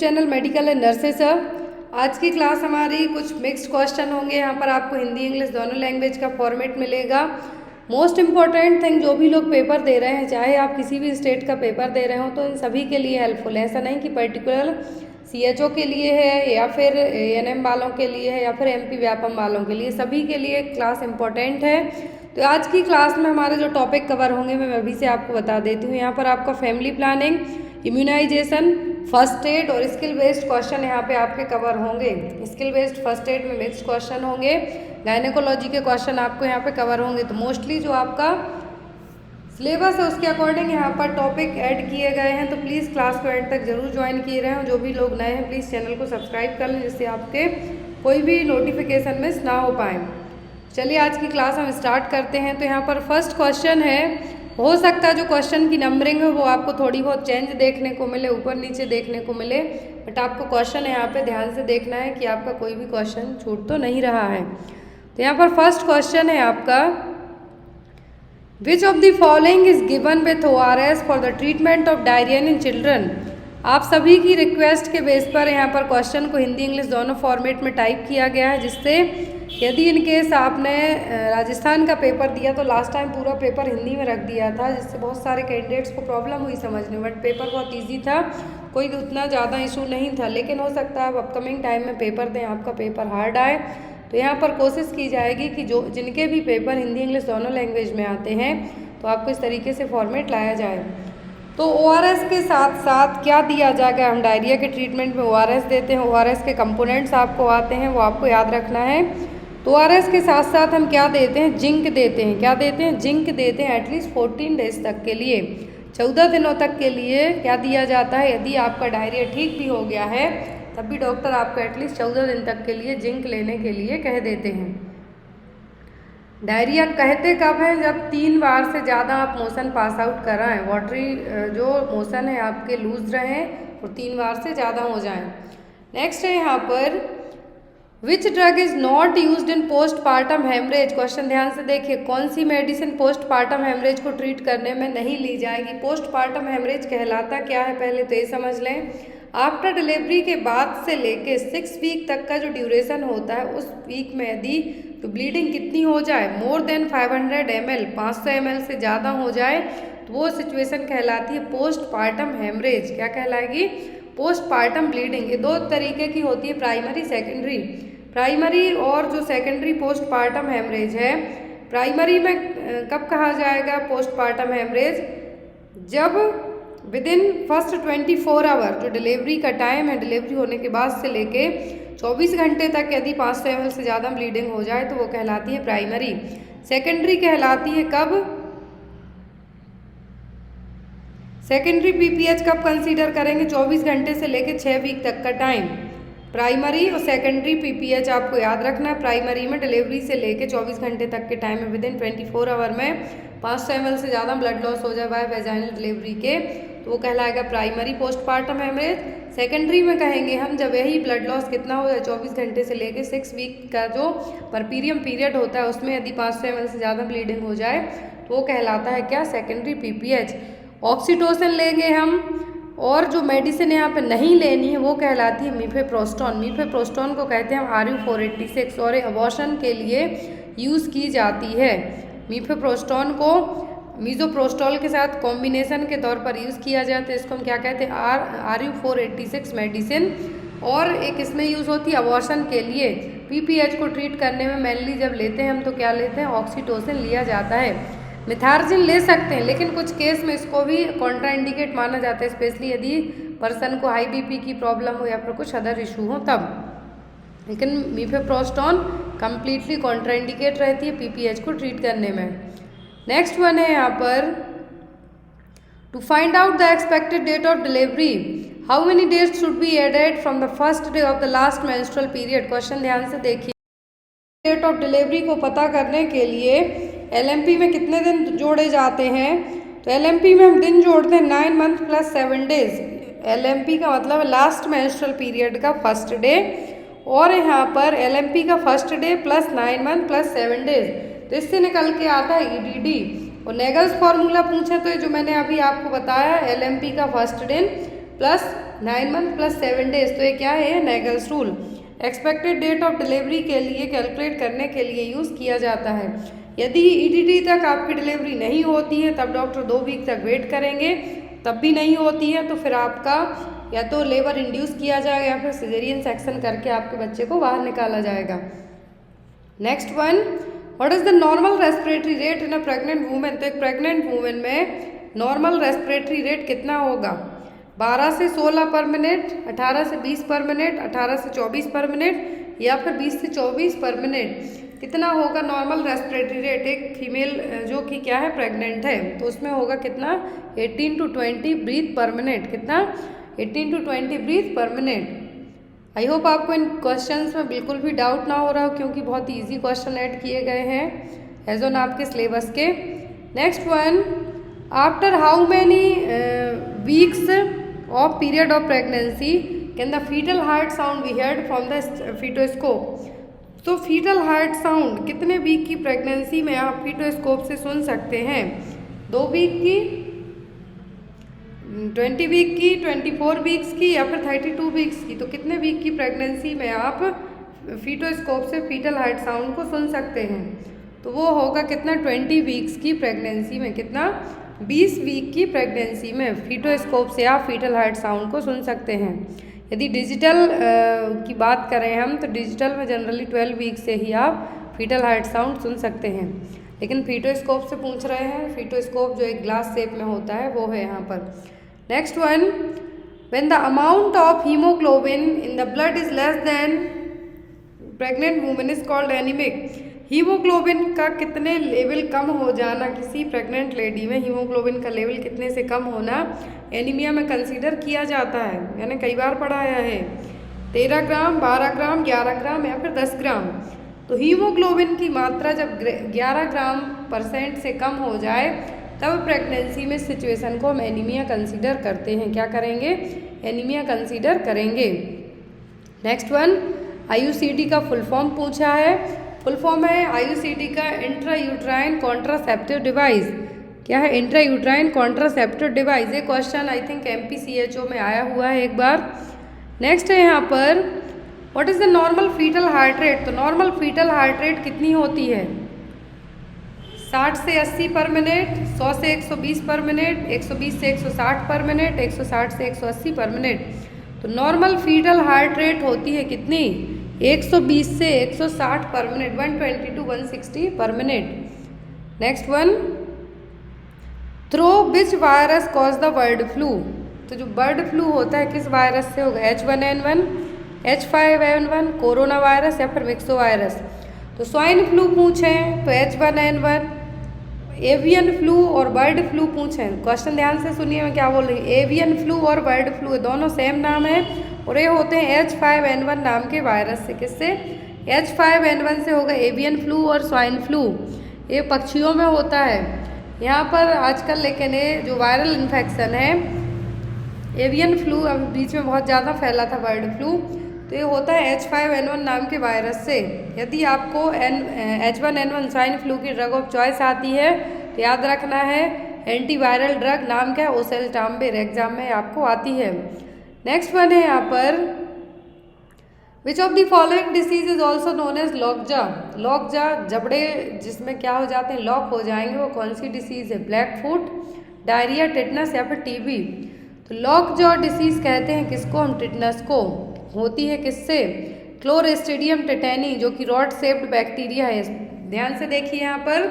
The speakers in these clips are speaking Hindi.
Channel medical and nurses. आज की क्लास हमारी कुछ मिक्स्ड क्वेश्चन होंगे। यहाँ पर आपको हिंदी इंग्लिश दोनों लैंग्वेज का फॉर्मेट मिलेगा। मोस्ट इम्पॉर्टेंट थिंग, जो भी लोग पेपर दे रहे हैं, चाहे आप किसी भी स्टेट का पेपर दे रहे हो, तो इन सभी के लिए हेल्पफुल है। ऐसा नहीं कि पर्टिकुलर CHO के लिए है या फिर ANM वालों के लिए है या फिर MP व्यापम वालों के लिए, सभी के लिए क्लास इम्पॉर्टेंट है। तो आज की क्लास में हमारे जो टॉपिक कवर होंगे मैं अभी से आपको बता देती हूँ। यहाँ पर आपका family planning, immunization, first aid और स्किल बेस्ड क्वेश्चन यहाँ पे आपके कवर होंगे। स्किल बेस्ड फर्स्ट एड में मिक्स्ड क्वेश्चन होंगे, गायनेकोलॉजी के क्वेश्चन आपको यहाँ पे कवर होंगे। तो मोस्टली जो आपका सिलेबस है उसके अकॉर्डिंग यहाँ पर टॉपिक ऐड किए गए हैं। तो प्लीज़ क्लास को एंड तक जरूर ज्वाइन किए रहें। जो भी लोग नए हैं प्लीज़ चैनल को सब्सक्राइब कर लें, जिससे आपके कोई भी नोटिफिकेशन मिस ना हो पाए। चलिए आज की क्लास हम स्टार्ट करते हैं। तो यहाँ पर फर्स्ट क्वेश्चन है, हो सकता है जो क्वेश्चन की नंबरिंग है वो आपको थोड़ी बहुत चेंज देखने को मिले, ऊपर नीचे देखने को मिले, बट आपको क्वेश्चन यहाँ पे ध्यान से देखना है कि आपका कोई भी क्वेश्चन छूट तो नहीं रहा है। तो यहाँ पर फर्स्ट क्वेश्चन है आपका, विच of the following is given with ORS for the treatment of diarrhoea in children. आप सभी की रिक्वेस्ट के बेस पर यहाँ पर क्वेश्चन को हिंदी इंग्लिश दोनों फॉर्मेट में टाइप किया गया है, जिससे यदि इन केस आपने राजस्थान का पेपर दिया तो लास्ट टाइम पूरा पेपर हिंदी में रख दिया था, जिससे बहुत सारे कैंडिडेट्स को प्रॉब्लम हुई समझने में। बट पेपर बहुत इजी था, कोई उतना ज़्यादा इशू नहीं था, लेकिन हो सकता है आप अपकमिंग टाइम में पेपर दें, आपका पेपर हार्ड आए। तो यहाँ पर कोशिश की जाएगी कि जो जिनके भी पेपर हिंदी इंग्लिश दोनों लैंग्वेज में आते हैं तो आपको इस तरीके से फॉर्मेट लाया जाए। तो ORS के साथ साथ क्या दिया जाएगा, हम डायरिया के ट्रीटमेंट में ORS देते हैं। ORS के कंपोनेंट्स आपको आते हैं, वो आपको याद रखना है। तो ORS के साथ साथ हम क्या देते हैं, जिंक देते हैं। क्या देते हैं, जिंक देते हैं एटलीस्ट 14 डेज तक के लिए, 14 दिनों तक के लिए क्या दिया जाता है। यदि आपका डायरिया ठीक भी हो गया है तब भी डॉक्टर आपको एटलीस्ट 14 दिन तक के लिए जिंक लेने के लिए कह देते हैं। डायरिया कहते कब है, जब 3 बार से ज़्यादा आप मोशन पास आउट कराएं, वाटरी जो मोशन है आपके लूज रहें और 3 बार से ज़्यादा हो जाएं। नेक्स्ट है यहाँ पर, which drug is not used in postpartum haemorrhage. Question ध्यान से देखिए, कौन सी मेडिसिन पोस्टपार्टम हेमरेज को ट्रीट करने में नहीं ली जाएगी। पोस्टपार्टम हेमरेज कहलाता क्या है, पहले तो ये समझ लें। आफ्टर डिलीवरी के बाद से लेके 6 वीक तक का जो ड्यूरेशन होता है, उस वीक में यदि तो ब्लीडिंग कितनी हो जाए, मोर देन 500 ml, 500 ml से ज़्यादा हो जाए, तो वो सिचुएशन कहलाती है पोस्टपार्टम हेमरेज। क्या कहलाएगी, पोस्टपार्टम ब्लीडिंग। ये 2 तरीके की होती है, प्राइमरी सेकेंडरी। प्राइमरी और जो सेकेंडरी पोस्टपार्टम हेमरेज है, प्राइमरी में कब कहा जाएगा पोस्टपार्टम हेमरेज, जब विदिन फर्स्ट 24 आवर जो डिलीवरी का टाइम है, डिलीवरी होने के बाद से लेके 24 घंटे तक यदि 500 ml से ज़्यादा ब्लीडिंग हो जाए तो वो कहलाती है प्राइमरी। सेकेंडरी कहलाती है कब, सेकेंडरी PPH कब कंसीडर करेंगे, 24 घंटे से लेके 6 वीक तक का टाइम। प्राइमरी और सेकेंडरी PPH आपको याद रखना है। प्राइमरी में डिलीवरी से लेके 24 घंटे तक के टाइम में विदिन 24 आवर में 500 ml से ज़्यादा ब्लड लॉस हो जाए बाय वेजाइनल डिलीवरी के, तो वो कहलाएगा प्राइमरी पोस्टपार्टम हेमरेज। सेकेंडरी में कहेंगे हम जब यही ब्लड लॉस कितना हो जाए, 24 घंटे से लेके 6 वीक का जो परपीरियम पीरियड होता है उसमें यदि 500 ml से ज़्यादा ब्लीडिंग हो जाए तो वो कहलाता है क्या, सेकेंडरी PPH। ऑक्सीटोसिन लेंगे हम, और जो मेडिसिन यहाँ पे नहीं लेनी है वो कहलाती है मीफेप्रोस्टोन। मीफेप्रोस्टोन को कहते हैं RU486 और अबॉर्शन के लिए यूज़ की जाती है। मीफेप्रोस्टोन को मीजोप्रोस्टोल के साथ कॉम्बिनेशन के तौर पर यूज़ किया जाता है। इसको हम क्या कहते हैं, RU486 मेडिसिन। और एक इसमें यूज़ होती है अबॉर्शन के लिए। PPH को ट्रीट करने में मेनली जब लेते हैं हम तो क्या लेते हैं, ऑक्सीटोसिन लिया जाता है। मिथार्जिन ले सकते हैं, लेकिन कुछ केस में इसको भी कॉन्ट्राइंडिकेट माना जाता है, स्पेशली यदि पर्सन को हाई BP की प्रॉब्लम हो या फिर कुछ अदर इशू हो तब। लेकिन मीफेप्रोस्टोन कम्प्लीटली कॉन्ट्राइंडिकेट रहती है PPH को ट्रीट करने में। नेक्स्ट वन है यहाँ पर, to find out the expected date of delivery, how many days should be added from the first day of the last menstrual period. Question ध्यान से देखिए, डेट ऑफ डिलीवरी को पता करने के लिए LMP में कितने दिन जोड़े जाते हैं। तो LMP में हम दिन जोड़ते हैं 9 मंथ प्लस 7 डेज। LMP का मतलब लास्ट मेंस्ट्रुअल पीरियड का फर्स्ट डे, और यहाँ पर LMP का first debt plus 9 month plus 7 days, तो इससे निकल के आता है EDD। और नेगल्स फॉर्मूला पूछे तो जो मैंने अभी आपको बताया, LMP का फर्स्ट दिन प्लस 9 मंथ प्लस 7 डेज, तो ये क्या है, Naegele's rule. Expected date of delivery के लिए कैलकुलेट करने के लिए यूज़ किया जाता है। यदि ईडीडी तक आपकी डिलीवरी नहीं होती है तब डॉक्टर 2 वीक तक वेट करेंगे, तब भी नहीं होती है तो फिर आपका या तो लेबर इंड्यूस किया जाएगा या फिर सिजेरियन सेक्शन करके आपके बच्चे को बाहर निकाला जाएगा। Next one, what is the normal respiratory rate in a pregnant women. तो एक प्रेग्नेंट वूमेन में नॉर्मल रेस्पिरेटरी रेट कितना होगा, 12 से 16 पर मिनट, 18 से 20 पर मिनट, 18 से 24 पर मिनट या फिर 20 से 24 पर मिनट। कितना होगा नॉर्मल रेस्पिरेटरी रेट एक फीमेल जो कि क्या है, प्रेग्नेंट है, तो उसमें होगा कितना, 18 to 20 ब्रीथ पर मिनट। कितना, 18 to 20 breath per minute. I hope आपको इन क्वेश्चंस में बिल्कुल भी डाउट ना हो रहा हो, क्योंकि बहुत इजी क्वेश्चन ऐड किए गए हैं एज ऑन आपके सिलेबस के। Next one, after how many weeks of period of pregnancy can the fetal heart sound be heard from the fetoscope. तो फीटल हार्ट साउंड कितने वीक की प्रेगनेंसी में आप फीटोस्कोप से सुन सकते हैं, 2 वीक की, 20 वीक की, 24 वीक्स की या फिर 32 वीक्स की। तो कितने वीक की प्रेगनेंसी में आप फीटोस्कोप से फीटल हार्ट साउंड को सुन सकते हैं, तो वो होगा कितना, 20 वीक्स की प्रेगनेंसी में। कितना, 20 वीक की प्रेगनेंसी में फीटोस्कोप से आप फीटल हार्ट साउंड को सुन सकते हैं। यदि डिजिटल की बात करें हम, तो डिजिटल में जनरली 12 वीक से ही आप फीटल हार्ट साउंड सुन सकते हैं, लेकिन फीटोस्कोप से पूछ रहे हैं, फीटोस्कोप जो एक ग्लास शेप में होता है वो है यहाँ पर। Next one, when the amount of haemoglobin in the blood is less than pregnant women is called anaemic. Haemoglobin का कितने लेवल कम हो जाना, किसी प्रेग्नेंट लेडी में हीमोग्लोबिन का लेवल कितने से कम होना एनीमिया में कंसीडर किया जाता है। मैंने कई बार पढ़ाया है, 13 ग्राम, 12 ग्राम, 11 ग्राम या फिर 10 ग्राम। तो हीमोग्लोबिन की मात्रा जब 11 ग्राम % से कम हो जाए तब प्रेगनेंसी में सिचुएशन को हम एनीमिया कंसीडर करते हैं। क्या करेंगे, एनीमिया कंसीडर करेंगे। नेक्स्ट वन, IUCD का फुल फॉर्म पूछा है। फुल फॉर्म है IUCD का इंट्रा यूट्राइन कॉन्ट्रासेप्टिव डिवाइस। क्या है, इंट्रा यूट्राइन कॉन्ट्रासेप्टिव डिवाइस। ये क्वेश्चन आई थिंक MPCHO में आया हुआ है एक बार। नेक्स्ट है यहाँ पर, what is the normal foetal heart rate. तो नॉर्मल फीटल हार्ट रेट कितनी होती है, 60 से 80 पर मिनट, 100 से 120 पर मिनट, 120 से 160 पर मिनट, 160 से 180 पर मिनट। तो नॉर्मल फीटल हार्ट रेट होती है कितनी, 120 से 160 पर मिनट, 120 to 160 पर minute. Next one, through which virus cause the bird flu. तो जो बर्ड फ्लू होता है किस वायरस से होगा, H1N1, H5N1, कोरोना वायरस या फिर मिक्सो वायरस। तो स्वाइन फ्लू पूछें तो H1N1, एवियन फ्लू और बर्ड फ्लू पूछें, क्वेश्चन ध्यान से सुनिए मैं क्या बोल रही हूँ। एवियन फ्लू और बर्ड फ्लू दोनों सेम नाम है और ये होते हैं H5N1 नाम के वायरस से। किससे, H5N1 से होगा एवियन फ्लू और स्वाइन फ्लू, ये पक्षियों में होता है। यहाँ पर आजकल लेकिन ये जो वायरल इन्फेक्शन है, एवियन फ्लू अभी बीच में बहुत ज़्यादा फैला था, बर्ड फ्लू, तो ये होता है H5N1 नाम के वायरस से। यदि आपको H1N1 स्वाइन फ्लू की ड्रग ऑफ चॉइस आती है तो याद रखना है एंटीवायरल ड्रग नाम क्या है, ओसेल्टाम्बिर, एग्जाम में आपको आती है। नेक्स्ट वन है यहाँ पर, which of the following disease is also known as lockjaw. Lockjaw जबड़े जिसमें क्या हो जाते हैं, लॉक हो जाएंगे, वो कौन सी डिसीज है, ब्लैक फुट, डायरिया, टिटनस या फिर TB। तो लॉकजा डिसीज कहते हैं किसको हम, टिटनस को। होती है किससे, क्लोरेस्ट्रीडियम टेटेनी जो कि रॉड शेप्ड बैक्टीरिया है। ध्यान से देखिए यहाँ पर,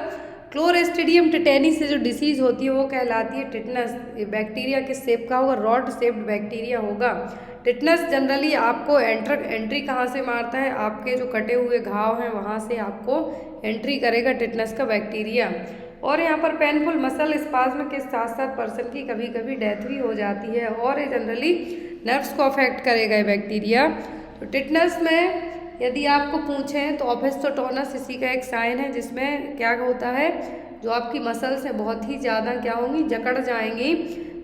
क्लोरेस्ट्रीडियम टेटेनी से जो डिसीज होती है वो कहलाती है टिटनस। ये बैक्टीरिया किस शेप का होगा, रॉड शेप्ड बैक्टीरिया होगा। टिटनस जनरली आपको एंट्री कहाँ से मारता है, आपके जो कटे हुए घाव हैं वहाँ से आपको एंट्री करेगा टिटनस का बैक्टीरिया। और यहाँ पर पेनफुल मसल स्पाज्म के साथ साथ पर्सन की कभी कभी डेथ भी हो जाती है और ये जनरली नर्व्स को अफेक्ट करेगा ये बैक्टीरिया। तो टिटनस में यदि आपको पूछें तो ओपिस्टोटोनस इसी का एक साइन है, जिसमें क्या होता है, जो आपकी मसल्स हैं बहुत ही ज़्यादा क्या होंगी, जकड़ जाएंगी,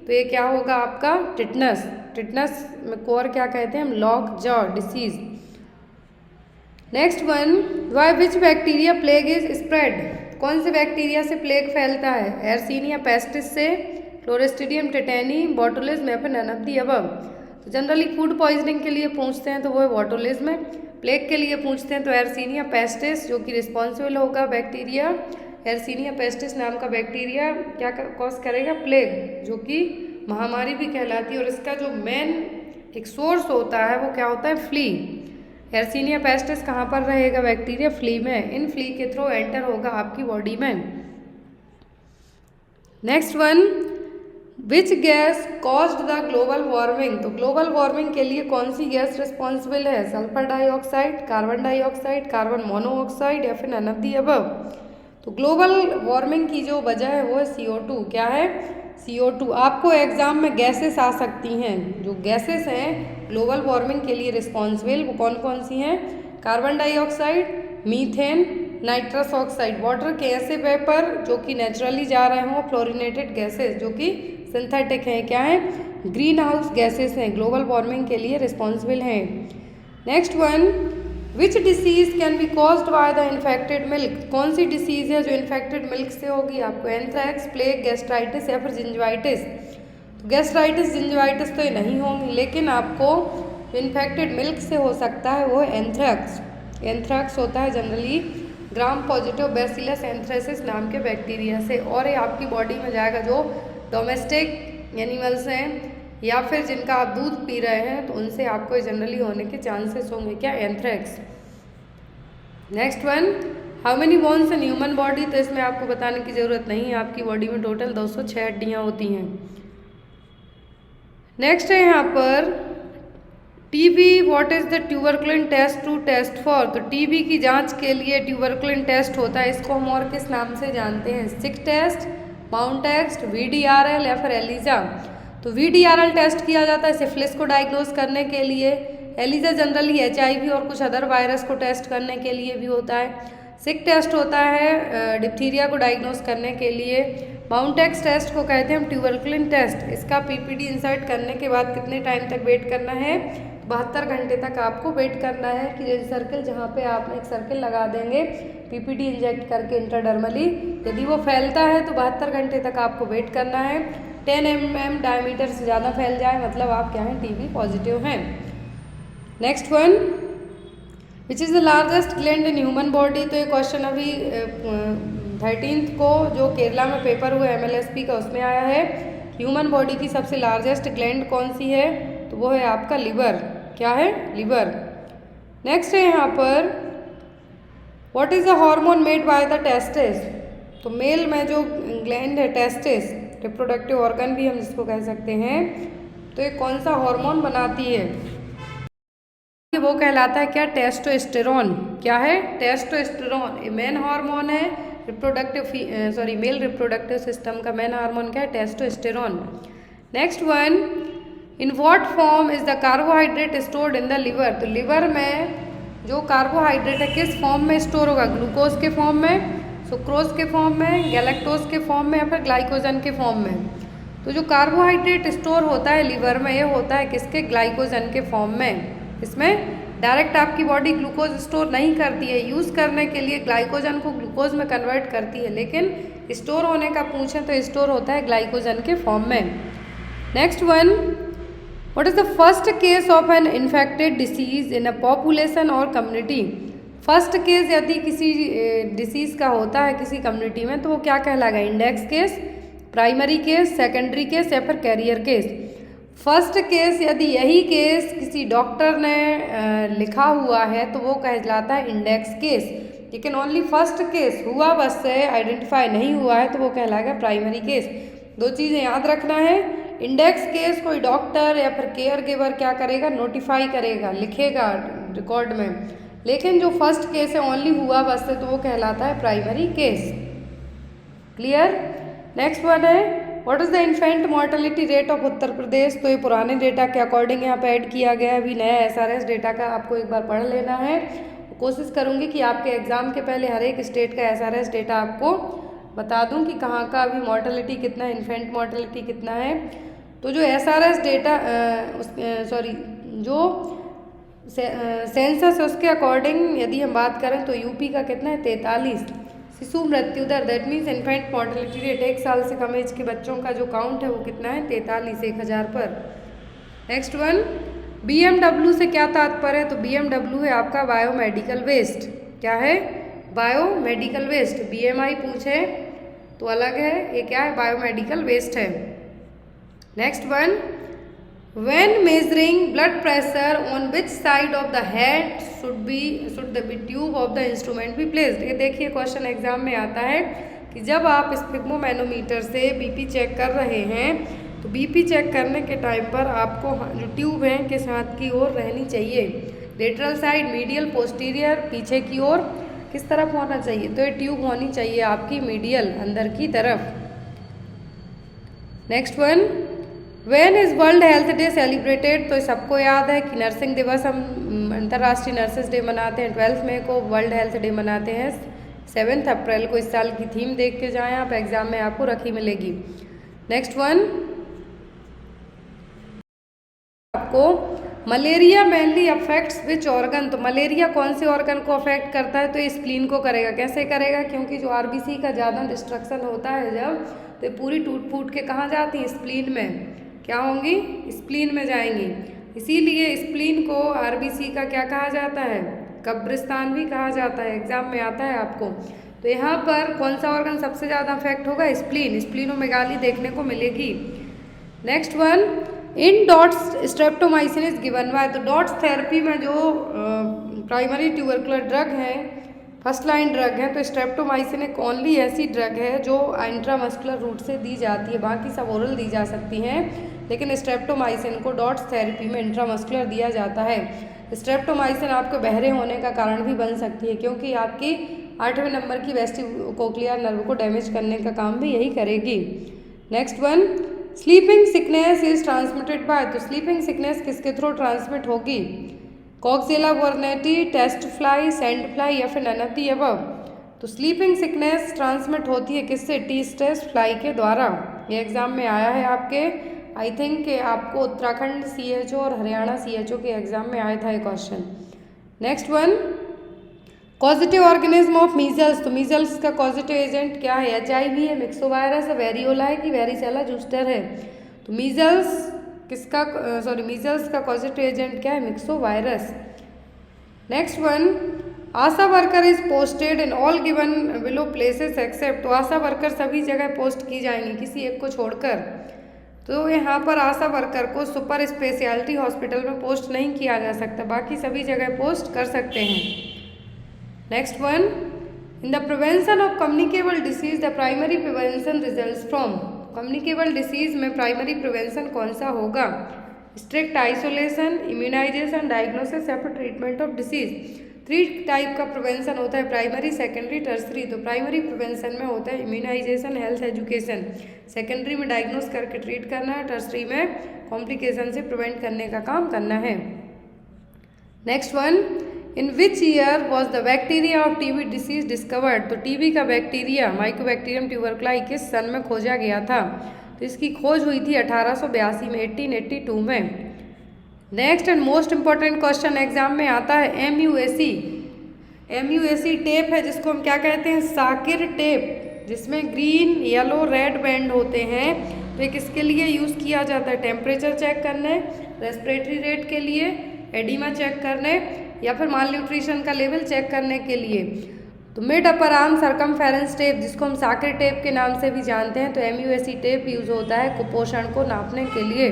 तो ये क्या होगा आपका टिटनस। टिटनस को और क्या कहते हैं हम, lock jaw disease. Next one, why which bacteria plague is spread. कौन से बैक्टीरिया से प्लेग फैलता है, एयरसीनिया पेस्टिस से, क्लोस्ट्रीडियम टेटेनी, बोटुलिज्म या फिर नन ऑफ द अबव। तो जनरली फूड पॉइजनिंग के लिए पूछते हैं तो वो है बोटुलिज्म। प्लेग के लिए पूछते हैं तो एर्सीनिया पेस्टिस, जो कि रिस्पॉन्सिबल होगा बैक्टीरिया एर्सीनिया पेस्टिस नाम का बैक्टीरिया क्या कॉज करेगा, प्लेग, जो कि महामारी भी कहलाती है। और इसका जो मेन एक सोर्स होता है वो क्या होता है, फ्ली। एर्सीनिया पेस्टिस कहाँ पर रहेगा बैक्टीरिया, फ्ली में। इन फ्ली के थ्रू एंटर होगा आपकी बॉडी में। Next one, which gas caused the global warming. तो ग्लोबल वार्मिंग के लिए कौन सी गैस रिस्पॉन्सिबल है, sulphur dioxide, carbon dioxide, carbon monoxide या फिर नन ऑफ द अबव। तो ग्लोबल वार्मिंग की जो वजह है वो है CO2। क्या है, CO2। आपको एग्जाम में गैसेस आ सकती हैं, जो गैसेस हैं ग्लोबल वार्मिंग के लिए रिस्पॉन्सिबल वो कौन कौन सी हैं, carbon dioxide, methane, nitrous oxide, water के ऐसे वेपर जो कि नेचुरली जा रहे हों, फ्लोरिनेटेड गैसेस जो कि सिंथेटिक हैं, क्या है, ग्रीन हाउस गैसेस हैं, ग्लोबल वार्मिंग के लिए रिस्पॉन्सिबल हैं। Next one, which disease can be caused by the infected milk. कौन सी डिसीज है जो इन्फेक्टेड मिल्क से होगी, आपको एंथ्रैक्स, प्लेग, गैस्ट्राइटिस या फिर जिंजवाइटिस। तो गैस्ट्राइटिस जिंजवाइटिस तो ये नहीं होंगी, लेकिन आपको जो इन्फेक्टेड मिल्क से हो सकता है वो है एंथ्रैक्स। एंथ्रैक्स होता है generally gram positive bacillus anthracis नाम के बैक्टीरिया से, और ये आपकी बॉडी में जाएगा जो डोमेस्टिक एनिमल्स हैं या फिर जिनका आप दूध पी रहे हैं तो उनसे आपको जनरली होने के चांसेस होंगे, क्या, anthrax. Next one, how many bones in human body. तो इसमें आपको बताने की ज़रूरत नहीं है, आपकी बॉडी में टोटल 206 हड्डियाँ होती हैं। नेक्स्ट है यहाँ पर TB, what is the tuberculin test to test for. तो टीबी की जांच के लिए ट्यूबरकुलिन टेस्ट होता है, इसको हम और किस नाम से जानते हैं, सिक टेस्ट, माउंट टेस्ट, VDRL या फिर एलिजा। तो VDRL टेस्ट किया जाता है सिफिलिस को डायग्नोज करने के लिए, एलिजा जनरली HIV और कुछ अदर वायरस को टेस्ट करने के लिए भी होता है, सिक टेस्ट होता है डिप्थीरिया को डायग्नोज करने के लिए, माउंटेक्स टेस्ट को कहते हैं हम ट्यूबरकुलिन टेस्ट। इसका PPT इंसर्ट करने के बाद कितने टाइम तक वेट करना है, 72 घंटे तक आपको वेट करना है कि ये सर्कल जहाँ पे आप एक सर्कल लगा देंगे PPT इंजेक्ट करके इंट्राडर्मली, यदि वो फैलता है तो 72 घंटे तक आपको वेट करना है। 10 mm डायमीटर से ज़्यादा फैल जाए मतलब आप क्या हैं, TB पॉजिटिव हैं। Next one, which is the largest gland in human body. तो ये क्वेश्चन अभी 13th को जो केरला में पेपर हुआ MLSP का उसमें आया है, ह्यूमन बॉडी की सबसे लार्जेस्ट ग्लैंड कौन सी है, तो वो है आपका लिवर। क्या है, लिवर। नेक्स्ट है यहाँ पर what is the hormone made by the testis. तो मेल में जो ग्लैंड है टेस्टिस, रिप्रोडक्टिव ऑर्गन भी हम जिसको कह सकते हैं, तो ये कौन सा हार्मोन बनाती है, वो कहलाता है क्या, टेस्टोस्टेरोन। क्या है, टेस्टोस्टेरोन। ये मेन हार्मोन है मेल रिप्रोडक्टिव सिस्टम का मेन हार्मोन क्या है, testosterone. Next one, in what form is the carbohydrate stored in the liver. तो लिवर में जो कार्बोहाइड्रेट है किस फॉर्म में स्टोर होगा, ग्लूकोज के फॉर्म में, सुक्रोज के फॉर्म में, गैलेक्टोज के फॉर्म में या फिर ग्लाइकोजन के फॉर्म में। तो जो कार्बोहाइड्रेट स्टोर होता है लिवर में, ये होता है किसके, ग्लाइकोजन के फॉर्म में। इसमें डायरेक्ट आपकी बॉडी ग्लूकोज स्टोर नहीं करती है, यूज़ करने के लिए ग्लाइकोजन को ग्लूकोज में कन्वर्ट करती है, लेकिन स्टोर होने का पूछें तो स्टोर होता है ग्लाइकोजन के फॉर्म में। Next one, what is the first case of an infected disease in a population और कम्युनिटी। फर्स्ट केस यदि किसी डिसीज़ का होता है किसी कम्युनिटी में तो वो क्या कहलाएगा, index case, primary case, secondary case या फिर कैरियर केस। फर्स्ट केस यदि यही केस किसी डॉक्टर ने लिखा हुआ है तो वो कहलाता है इंडेक्स केस, लेकिन ओनली फर्स्ट केस हुआ बस से आइडेंटिफाई नहीं हुआ है तो वो कहलाएगा प्राइमरी केस। दो चीज़ें याद रखना है, इंडेक्स केस कोई डॉक्टर या फिर केयर गिवर क्या करेगा, नोटिफाई करेगा, लिखेगा रिकॉर्ड में, लेकिन जो फर्स्ट केस है ओनली हुआ बस से तो वो कहलाता है primary case. Clear. Next one है what is the infant mortality rate of Uttar Pradesh. तो ये पुराने डेटा के अकॉर्डिंग यहाँ पे ऐड किया गया है, अभी नया SRS डेटा का आपको एक बार पढ़ लेना है। कोशिश करूँगी कि आपके एग्ज़ाम के पहले हर एक स्टेट का SRS डेटा आपको बता दूँ कि कहाँ का अभी मोर्टेलिटी कितना है, इन्फेंट मोर्टेलिटी कितना है। तो जो SRS डेटा जो सेंसस है उसके अकॉर्डिंग यदि हम बात करें तो यूपी का कितना है 43, शिशु मृत्यु दर that means infant mortality rate, 1 साल से कम एज के बच्चों का जो काउंट है वो कितना है 43 1000 पर। नेक्स्ट वन, BMW से क्या तात्पर्य है? तो BMW है आपका बायोमेडिकल वेस्ट। क्या है? Biomedical waste. BMI पूछे तो अलग है, ये क्या है? बायोमेडिकल वेस्ट है। Next one, when measuring blood pressure on which side of the head should the tube of the instrument be placed? ये देखिए क्वेश्चन एग्जाम में आता है कि जब आप स्फिग्मोमैनोमीटर से बीपी चेक कर रहे हैं तो बीपी चेक करने के टाइम पर आपको जो ट्यूब है किस हाथ की ओर रहनी चाहिए? लेटरल साइड, मीडियल, पोस्टीरियर, पीछे की ओर, किस तरफ होना चाहिए? तो ये ट्यूब होनी चाहिए आपकी मीडियल, अंदर की तरफ। Next one, when is world health day celebrated? तो सबको याद है कि नर्सिंग दिवस हम अंतर्राष्ट्रीय नर्सेस डे मनाते हैं। 12 मई को वर्ल्ड हेल्थ डे मनाते हैं। 7 अप्रैल को इस साल की थीम देख के जाएं आप, एग्जाम में आपको रखी मिलेगी। नेक्स्ट वन, आपको malaria mainly affects which organ? तो मलेरिया कौन से ऑर्गन को अफेक्ट करता है? तो ये स्प्लीन को करेगा। कैसे करेगा? क्योंकि जो RBC का ज़्यादा डिस्ट्रक्शन होता है जब, तो पूरी टूट फूट के कहाँ जाती है? स्प्लीन में। क्या होंगी? स्प्लीन में जाएंगी। इसीलिए स्प्लीन को RBC का क्या कहा जाता है? कब्रिस्तान भी कहा जाता है, एग्जाम में आता है आपको। तो यहाँ पर कौन सा ऑर्गन सबसे ज़्यादा अफेक्ट होगा? स्प्लीन। स्प्लीनोमेगाली देखने को मिलेगी। Next one, in dots streptomycin is given by? तो डॉट्स थेरेपी में जो प्राइमरी ट्यूबरकुलर ड्रग है, फर्स्ट लाइन ड्रग है, तो स्ट्रेप्टोमाइसिन एक ओनली ऐसी ड्रग है जो इंट्रामस्कुलर रूट से दी जाती है, बाकी सब ओरल दी जा सकती हैं, लेकिन स्ट्रेप्टोमाइसिन को डॉट्स थेरेपी में इंट्रामस्कुलर दिया जाता है। स्ट्रेप्टोमाइसिन आपके बहरे होने का कारण भी बन सकती है, क्योंकि आपकी 8वें नंबर की वेस्टिबुलोकोक्लियर नर्व को डैमेज करने का काम भी यही करेगी। Next one, sleeping sickness is transmitted by? तो स्लीपिंग सिकनेस किसके थ्रू ट्रांसमिट होगी? कॉक्सिला वर्नेटी, टेस्ट फ्लाई, सैंड फ्लाई या फिर नन ऑफ द अबव? तो स्लीपिंग सिकनेस ट्रांसमिट होती है किससे? टेस्ट फ्लाई के द्वारा। ये एग्जाम में आया है आपके, आई थिंक आपको उत्तराखंड CHO और हरियाणा CHO के एग्जाम में आया था ये question. Next one, causative organism of measles? तो मीजल्स का कॉजेटिव एजेंट क्या है? HIV है, मिक्सोवायरस है, वेरियोला है कि वेरिसेला जूस्टर है? तो मीजल्स का कॉजेटिव एजेंट क्या है? Myxovirus. Next one, ASHA worker is posted in all given below places except? तो आशा वर्कर सभी जगह पोस्ट की जाएंगी किसी एक को छोड़कर। तो यहाँ पर आशा वर्कर को सुपर स्पेशलिटी हॉस्पिटल में पोस्ट नहीं किया जा सकता, बाकी सभी जगह पोस्ट कर सकते हैं। Next one, in the prevention of communicable disease the primary prevention results from? Communicable disease में प्राइमरी प्रिवेंशन कौन सा होगा? स्ट्रिक्ट आइसोलेशन, इम्यूनाइजेशन, डायग्नोसिस या फिर ट्रीटमेंट ऑफ डिसीज? 3 टाइप का प्रिवेंशन होता है, प्राइमरी, सेकेंडरी, टर्सरी। तो प्राइमरी प्रिवेंशन में होता है इम्यूनाइजेशन, हेल्थ एजुकेशन। सेकेंडरी में डायग्नोस करके ट्रीट करना है, टर्सरी में कॉम्प्लिकेशन से प्रिवेंट करने का काम करना है। Next one, in which year was the bacteria of TB disease discovered? तो TB का बैक्टीरिया माइकोबैक्टीरियम ट्यूबरकुलाई किस सन में खोजा गया था? तो इसकी खोज हुई थी 1882 में, 1882 में। Next and most important question exam में आता है MUAC। MUAC टेप है जिसको हम क्या कहते हैं? साकिर टेप, जिसमें ग्रीन, येलो, रेड बैंड होते हैं। तो ये किसके लिए यूज़ किया जाता है? टेम्परेचर चेक करने, रेस्पिरेटरी रेट के लिए, एडिमा चेक करने या फिर माल न्यूट्रिशन का लेवल चेक करने के लिए। तो mid upper arm circumference tape, जिसको हम साकिर टेप के नाम से भी जानते हैं, तो MUAC टेप यूज़ होता है कुपोषण को नापने के लिए,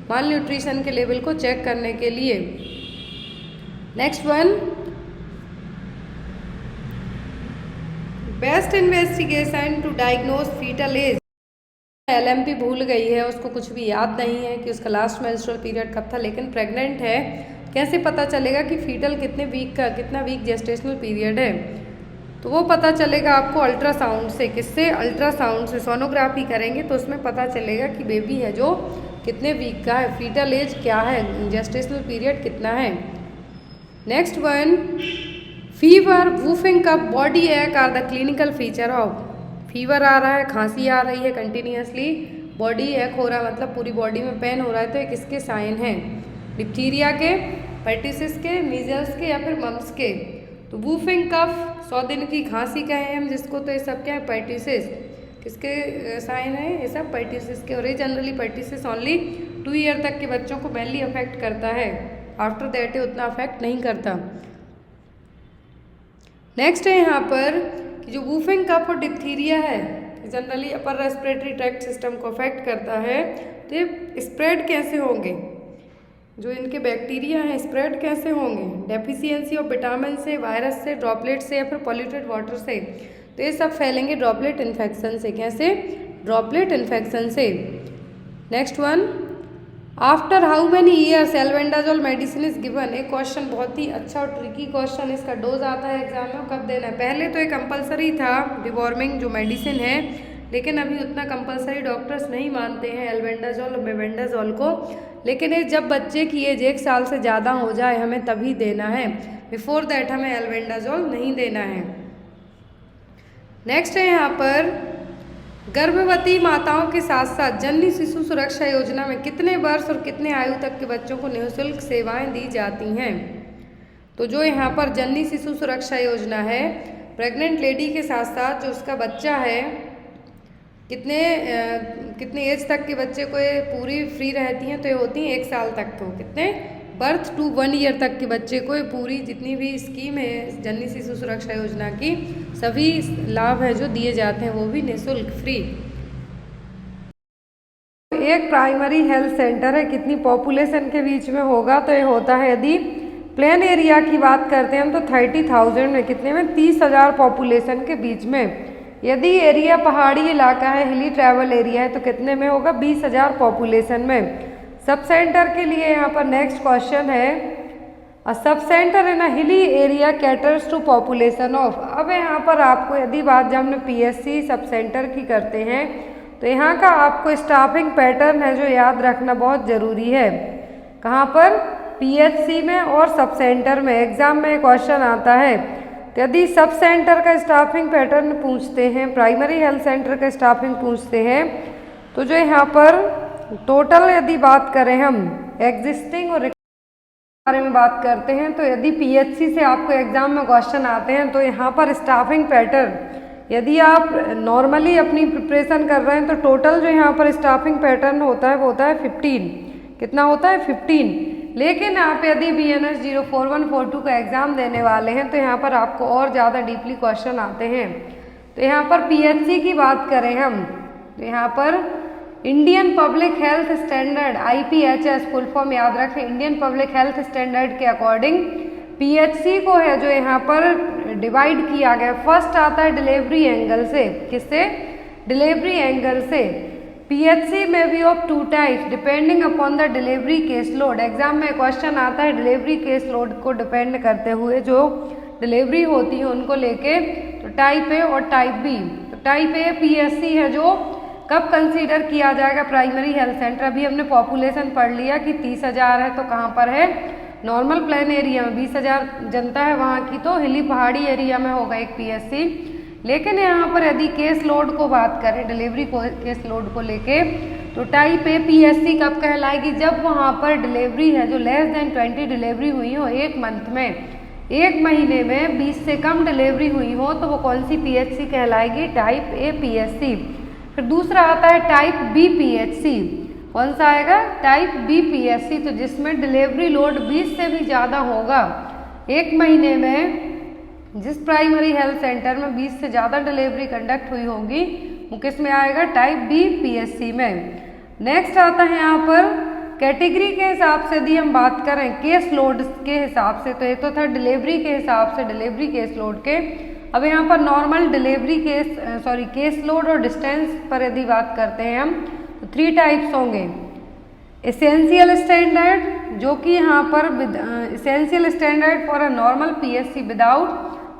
माल न्यूट्रिशन के लेवल को चेक करने के लिए। Next one, best investigation to diagnose fetal age? LMP भूल गई है, उसको कुछ भी याद नहीं है कि उसका लास्ट मेंस्ट्रुअल पीरियड कब था, लेकिन प्रेग्नेंट है। कैसे पता चलेगा कि फीटल कितना वीक जेस्टेशनल पीरियड है? तो वो पता चलेगा आपको अल्ट्रासाउंड से। किससे? अल्ट्रासाउंड से। सोनोग्राफी करेंगे तो उसमें पता चलेगा कि बेबी है जो कितने वीक का है, फीटल एज क्या है, जेस्टेशनल पीरियड कितना है। Next one, fever, whooping cough, body ache are the clinical feature of? Fever आ रहा है, खांसी आ रही है कंटिन्यूसली, बॉडी एक हो रहा है मतलब पूरी बॉडी में पेन हो रहा है, तो ये किसके साइन हैं? डिप्थीरिया के, पर्टिसिस के, मीजल्स के या फिर मम्स के? तो वूफिंग कफ, 100 दिन की खांसी कहें हम जिसको, तो ये सब क्या है, पर्टिसिस। किसके साइन है ये सब, पर्टिसिस के। और ये जनरली पर्टिसिस ओनली 2 ईयर तक के बच्चों को मेनली अफेक्ट करता है, आफ्टर दैट ये उतना अफेक्ट नहीं करता। नेक्स्ट है यहाँ पर कि जो वूफिंग कफ और डिप्थीरिया है generally upper respiratory tract system को अफेक्ट करता है। तो ये स्प्रेड कैसे होंगे, जो इनके बैक्टीरिया हैं स्प्रेड कैसे होंगे, डेफिशिएंसी ऑफ विटामिन से, वायरस से, ड्रॉपलेट से या फिर पॉल्यूटेड वाटर से। तो ये सब फैलेंगे ड्रॉपलेट इन्फेक्शन से। कैसे, ड्रॉपलेट इन्फेक्शन से। Next one, after how many years albendazole medicine is given. एक क्वेश्चन बहुत ही अच्छा और ट्रिकी क्वेश्चन, इसका डोज आता है एग्जाम में, कब देना है। पहले तो ये कंपलसरी था डिवॉर्मिंग जो मेडिसिन है, लेकिन अभी उतना कंपलसरी डॉक्टर्स नहीं मानते हैं एल्बेंडाजोल और मेबेंडाजोल को। लेकिन ये जब बच्चे की एज 1 साल से ज़्यादा हो जाए हमें तभी देना है, बिफोर दैट हमें एल्बेंडाजोल नहीं देना है। नेक्स्ट है यहाँ पर गर्भवती माताओं के साथ साथ जननी शिशु सुरक्षा योजना में कितने वर्ष और कितने आयु तक के बच्चों को निःशुल्क सेवाएं दी जाती हैं। तो जो यहाँ पर जननी शिशु सुरक्षा योजना है, प्रेग्नेंट लेडी के साथ साथ जो उसका बच्चा है, कितने एज तक के बच्चे को ये पूरी फ्री रहती हैं, तो ये होती हैं 1 साल तक को। कितने, बर्थ टू 1 ईयर तक के बच्चे को ये पूरी जितनी भी स्कीम है जननी शिशु सुरक्षा योजना की, सभी लाभ है जो दिए जाते हैं वो भी निःशुल्क फ्री। एक प्राइमरी हेल्थ सेंटर है कितनी पॉपुलेशन के बीच में होगा, तो ये होता है, यदि प्लेन एरिया की बात करते हैं हम तो 30,000 में, कितने में, 30,000 पॉपुलेशन के बीच में। यदि एरिया पहाड़ी इलाका है, हिली ट्रैवल एरिया है, तो कितने में होगा, 20,000 पॉपुलेशन में। सब सेंटर के लिए यहाँ पर नेक्स्ट क्वेश्चन है, अ sub centre in a hilly area caters to population of. अब यहाँ पर आपको यदि बात जब हमने पीएससी सब सेंटर की करते हैं तो यहाँ का आपको स्टाफिंग पैटर्न है जो याद रखना बहुत ज़रूरी है। कहाँ पर, पीएचसी में और सब सेंटर में। एग्जाम में क्वेश्चन आता है, तो यदि सब सेंटर का स्टाफिंग पैटर्न पूछते हैं, प्राइमरी हेल्थ सेंटर का स्टाफिंग पूछते हैं, तो जो यहाँ पर टोटल यदि बात करें हम एग्जिस्टिंग और बारे में बात करते हैं, तो यदि पीएचसी से आपको एग्जाम में क्वेश्चन आते हैं तो यहाँ पर स्टाफिंग पैटर्न, यदि आप नॉर्मली अपनी प्रिपरेशन कर रहे हैं तो टोटल जो यहाँ पर स्टाफिंग पैटर्न होता है वो होता है 15। कितना होता है, 15। लेकिन आप यदि BNS 04142 का एग्ज़ाम देने वाले हैं तो यहाँ पर आपको और ज़्यादा डीपली क्वेश्चन आते हैं। तो यहाँ पर पीएचसी की बात करें हम, तो यहाँ पर Indian public health standard IPHS full form याद रखें, इंडियन पब्लिक हेल्थ स्टैंडर्ड के अकॉर्डिंग पीएचसी को है जो यहाँ पर डिवाइड किया गया। फर्स्ट आता है डिलीवरी एंगल से, किससे, डिलीवरी एंगल से। पीएचसी में भी of 2 types depending upon the delivery case load. Exam में क्वेश्चन आता है डिलीवरी केस लोड को डिपेंड करते हुए जो डिलीवरी होती है उनको लेके, तो टाइप ए और टाइप बी। तो टाइप ए पीएचसी है जो कब कंसीडर किया जाएगा, प्राइमरी हेल्थ सेंटर। अभी हमने पॉपुलेशन पढ़ लिया कि 30,000 है, तो कहाँ पर है, नॉर्मल प्लेन एरिया में 20,000 जनता है वहाँ की, तो हिली पहाड़ी एरिया में होगा एक पीएचसी। लेकिन यहाँ पर यदि केस लोड को बात करें, डिलीवरी को केस लोड को लेके, तो टाइप ए पीएचसी कब कहलाएगी, जब वहाँ पर डिलीवरी है जो लेस देन 20 डिलीवरी हुई हो 1 मंथ में, 1 महीने में 20 से कम डिलीवरी हुई हो, तो वो कौन सी पीएचसी कहलाएगी, टाइप ए पीएचसी। फिर दूसरा आता है टाइप बी पीएचसी। कौन सा आएगा, टाइप बी पीएचसी, तो जिसमें डिलीवरी लोड 20 से भी ज़्यादा होगा 1 महीने में। जिस प्राइमरी हेल्थ सेंटर में 20 से ज़्यादा डिलीवरी कंडक्ट हुई होगी वो किस में आएगा, टाइप बी पीएचसी में। नेक्स्ट आता है यहाँ पर कैटेगरी के हिसाब से यदि हम बात करें केस लोड के हिसाब से, तो ये तो था डिलीवरी के हिसाब से, डिलीवरी केस लोड के। अब यहाँ पर नॉर्मल डिलीवरी केस लोड और डिस्टेंस पर यदि बात करते हैं हम, तो 3 टाइप्स होंगे। एसेंशियल स्टैंडर्ड, जो कि यहाँ पर essential standard for a normal PHC without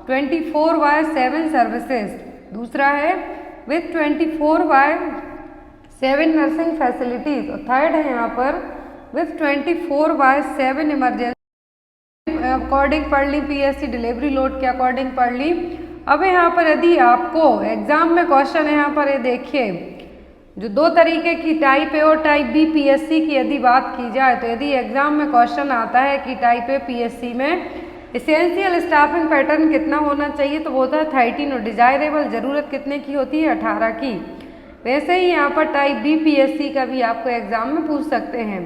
24/7 services. दूसरा है विथ 24/7 नर्सिंग फैसिलिटीज। और थर्ड है यहाँ पर विथ 24/7 इमरजेंसी। अकॉर्डिंग पढ़ ली, पीएचसी डिलीवरी लोड के अकॉर्डिंग पढ़ ली। अब यहाँ पर यदि आपको एग्जाम में क्वेश्चन है, यहाँ पर ये देखिए जो 2 तरीके की टाइप ए और टाइप बी पीएचसी की यदि बात की जाए, तो यदि एग्जाम में क्वेश्चन आता है कि टाइप ए पीएचसी में एसेंशियल स्टाफिंग पैटर्न कितना होना चाहिए, तो वो होता है 13 और डिजायरेबल ज़रूरत कितने की होती है, 18 की। वैसे ही यहाँ पर टाइप बी पीएससी का भी आपको एग्जाम में पूछ सकते हैं।